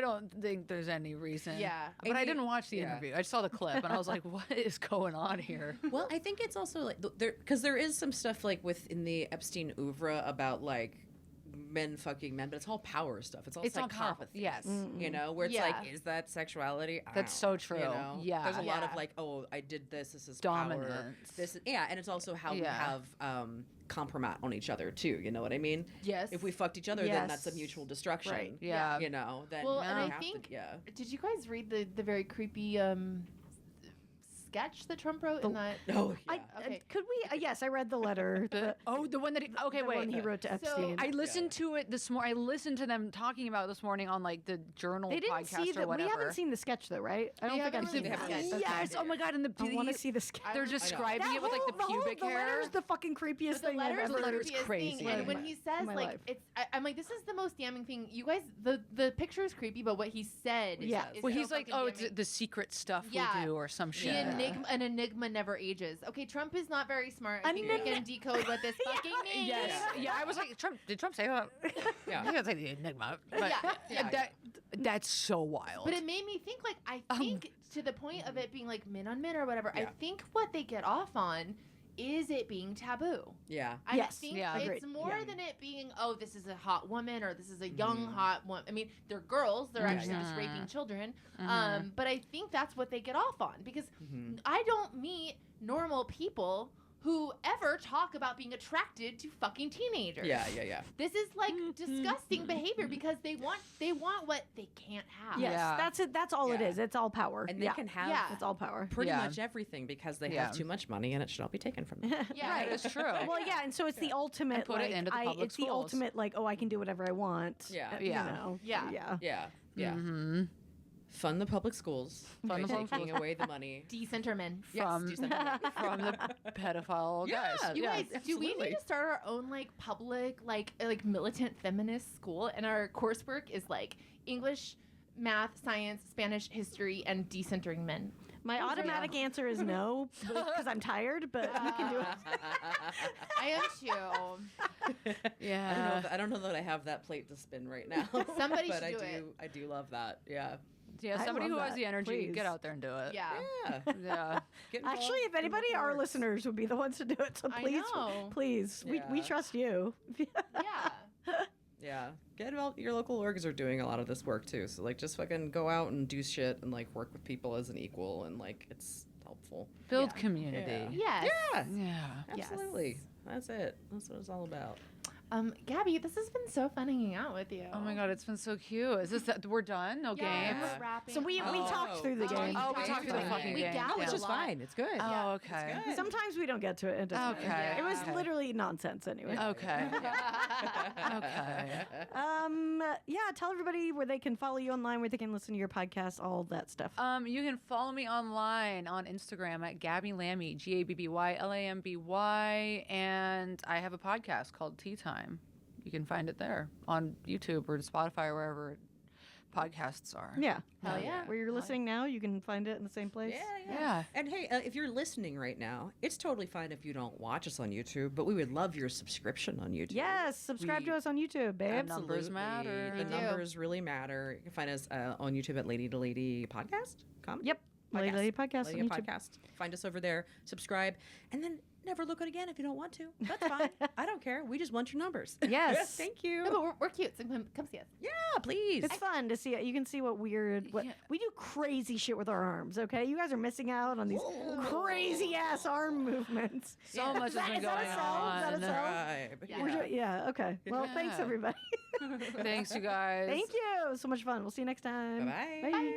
don't think there's any reason. Yeah. But I didn't watch the Yeah. interview. I saw the clip and I was like, what is going on here? Well, I think it's also like because there is some stuff like within the Epstein oeuvre about like men fucking men, but it's all power stuff. It's all all power. psychopathy. Yes. You know, where it's Yeah. like, is that sexuality? I That's don't so know, true. You know? Yeah. There's a lot of Yeah. like, oh, I did this. This is power. Dominance. This is, and it's also how we Yeah. have compromise on each other too. You know what I mean? Yes. If we fucked each other, then that's a Yes. mutual destruction. Right. Yeah. You know, then Well, we and I have think- to, yeah. Did you guys read the very creepy sketch that Trump wrote in that? Oh, yeah. Okay. Could we? Yes, I read the letter. The one that okay, the wait. one he wrote to So, Epstein. I listened to it this morning. I listened to them talking about it this morning on like the Journal they didn't podcast see or the. We whatever. haven't seen the sketch though, right? I don't think haven't I've seen really that. seen it. Yes. Oh my god. And I want to see the sketch. they're I know. describing it with like the pubic the hair. letter's the fucking creepiest But the thing I've letter's ever. the letter's creepiest crazy. thing. And In when my- he says my like life. it's, I'm like, this is the most damning thing. You guys, the picture is creepy, but what he said, Yeah. is Well, so he's like, fucking oh, it's damning. the secret stuff Yeah. we do or some shit. An enigma never ages. Okay, Trump is not very smart. I think we Enigma- can decode what this fucking means. Yes. Yeah. I was like, did Trump say that? Yeah. He didn't say the enigma. But Yeah. that's so wild. But it made me think, like, I think to the point of it being like men on men or whatever, I Yeah. think what they get off on is it being taboo. Yeah. I Yes. think Yeah. it's Agreed. more Yeah. than it being, oh, this is a hot woman or this is a young hot woman. I mean, they're girls. They're actually just raping children. But I think that's what they get off on because I don't meet normal people who ever talk about being attracted to fucking teenagers. Yeah. This is like disgusting behavior because they want what they can't have. Yes, Yeah. that's it. That's all it Yeah. is. It's all power. And they can have Yeah. It's all power. pretty Yeah. much everything because they Yeah. have too much money and it should all be taken from them. Yeah. That is true. Well, yeah, and so it's the ultimate. And put it like, into the public it's the schools. ultimate, like, oh, I can do whatever I want. Yeah. You Yeah. know? Yeah. Yeah. Yeah. Mm-hmm. Fund the public schools by Fund the public taking away the money. Decenter men. From, do something like that. from the pedophile Yeah. guys. You Yeah. guys, do we absolutely. need to start our own like public like militant feminist school? And our coursework is like English, math, science, Spanish, history, and decentering men. My automatic answer is no because I'm tired, but you can do it. I am too. Yeah. I don't know that I have that plate to spin right now. Somebody but should do it. I do love that. Yeah. Yeah, I somebody love who has that. the energy, Please. get out there and do it. Yeah. Yeah. Yeah. Get involved, Actually, if get anybody, involved. our listeners would be the ones to do it. So I please, know. please, we Yeah. trust you. Yeah. Yeah. Get involved. Your local orgs are doing a lot of this work too. So like, just fucking go out and do shit and like work with people as an equal and like it's helpful. Build Yeah. community. Yes. Yeah. Yeah. Yes. Absolutely. That's it. That's what it's all about. Gabby, this has been so fun hanging out with you. Oh my god, it's been so cute. Is this that we're done? No Yeah, games? we're wrapping. So we up. talked through the Oh, game. Oh, we talked through the fucking We game. gathered Yeah. a Which is lot. fine. It's good. Oh, okay. good. Sometimes we don't get to it. It doesn't matter. Okay. It was Okay. literally nonsense anyway. Okay. Okay. Yeah, tell everybody where they can follow you online, where they can listen to your podcast, all that stuff. You can follow me online on Instagram at Gabby Lamby, GabbyLamby, and I have a podcast called Tea Time. You can find it there on YouTube or Spotify or wherever podcasts are. Yeah. Hell yeah. Where you're listening now, you can find it in the same place. Yeah. And hey, if you're listening right now, it's totally fine if you don't watch us on YouTube, but we would love your subscription on YouTube. Yes, subscribe to us on YouTube, babe. numbers matter. The They do. numbers really matter. You can find us on YouTube at Lady to Lady Podcast. Comedy? Yep. Lady Lady Podcast Lady on YouTube. Podcast. Find us over there. Subscribe, and then never look at it again if you don't want to. That's fine. I don't care. We just want your numbers. Yes. Thank you. No, but we're cute, so come see us. Yeah, please. It's fun to see it. You can see what Yeah. we do crazy shit with our arms, okay? You guys are missing out on these crazy ass arm movements. So much has been Is that going a sell? Is that a on. sell? Subscribe. Yeah. Yeah, okay. Well, thanks Yeah. everybody. Thanks, you guys. Thank you. So much fun. We'll see you next time. Bye-bye. Bye.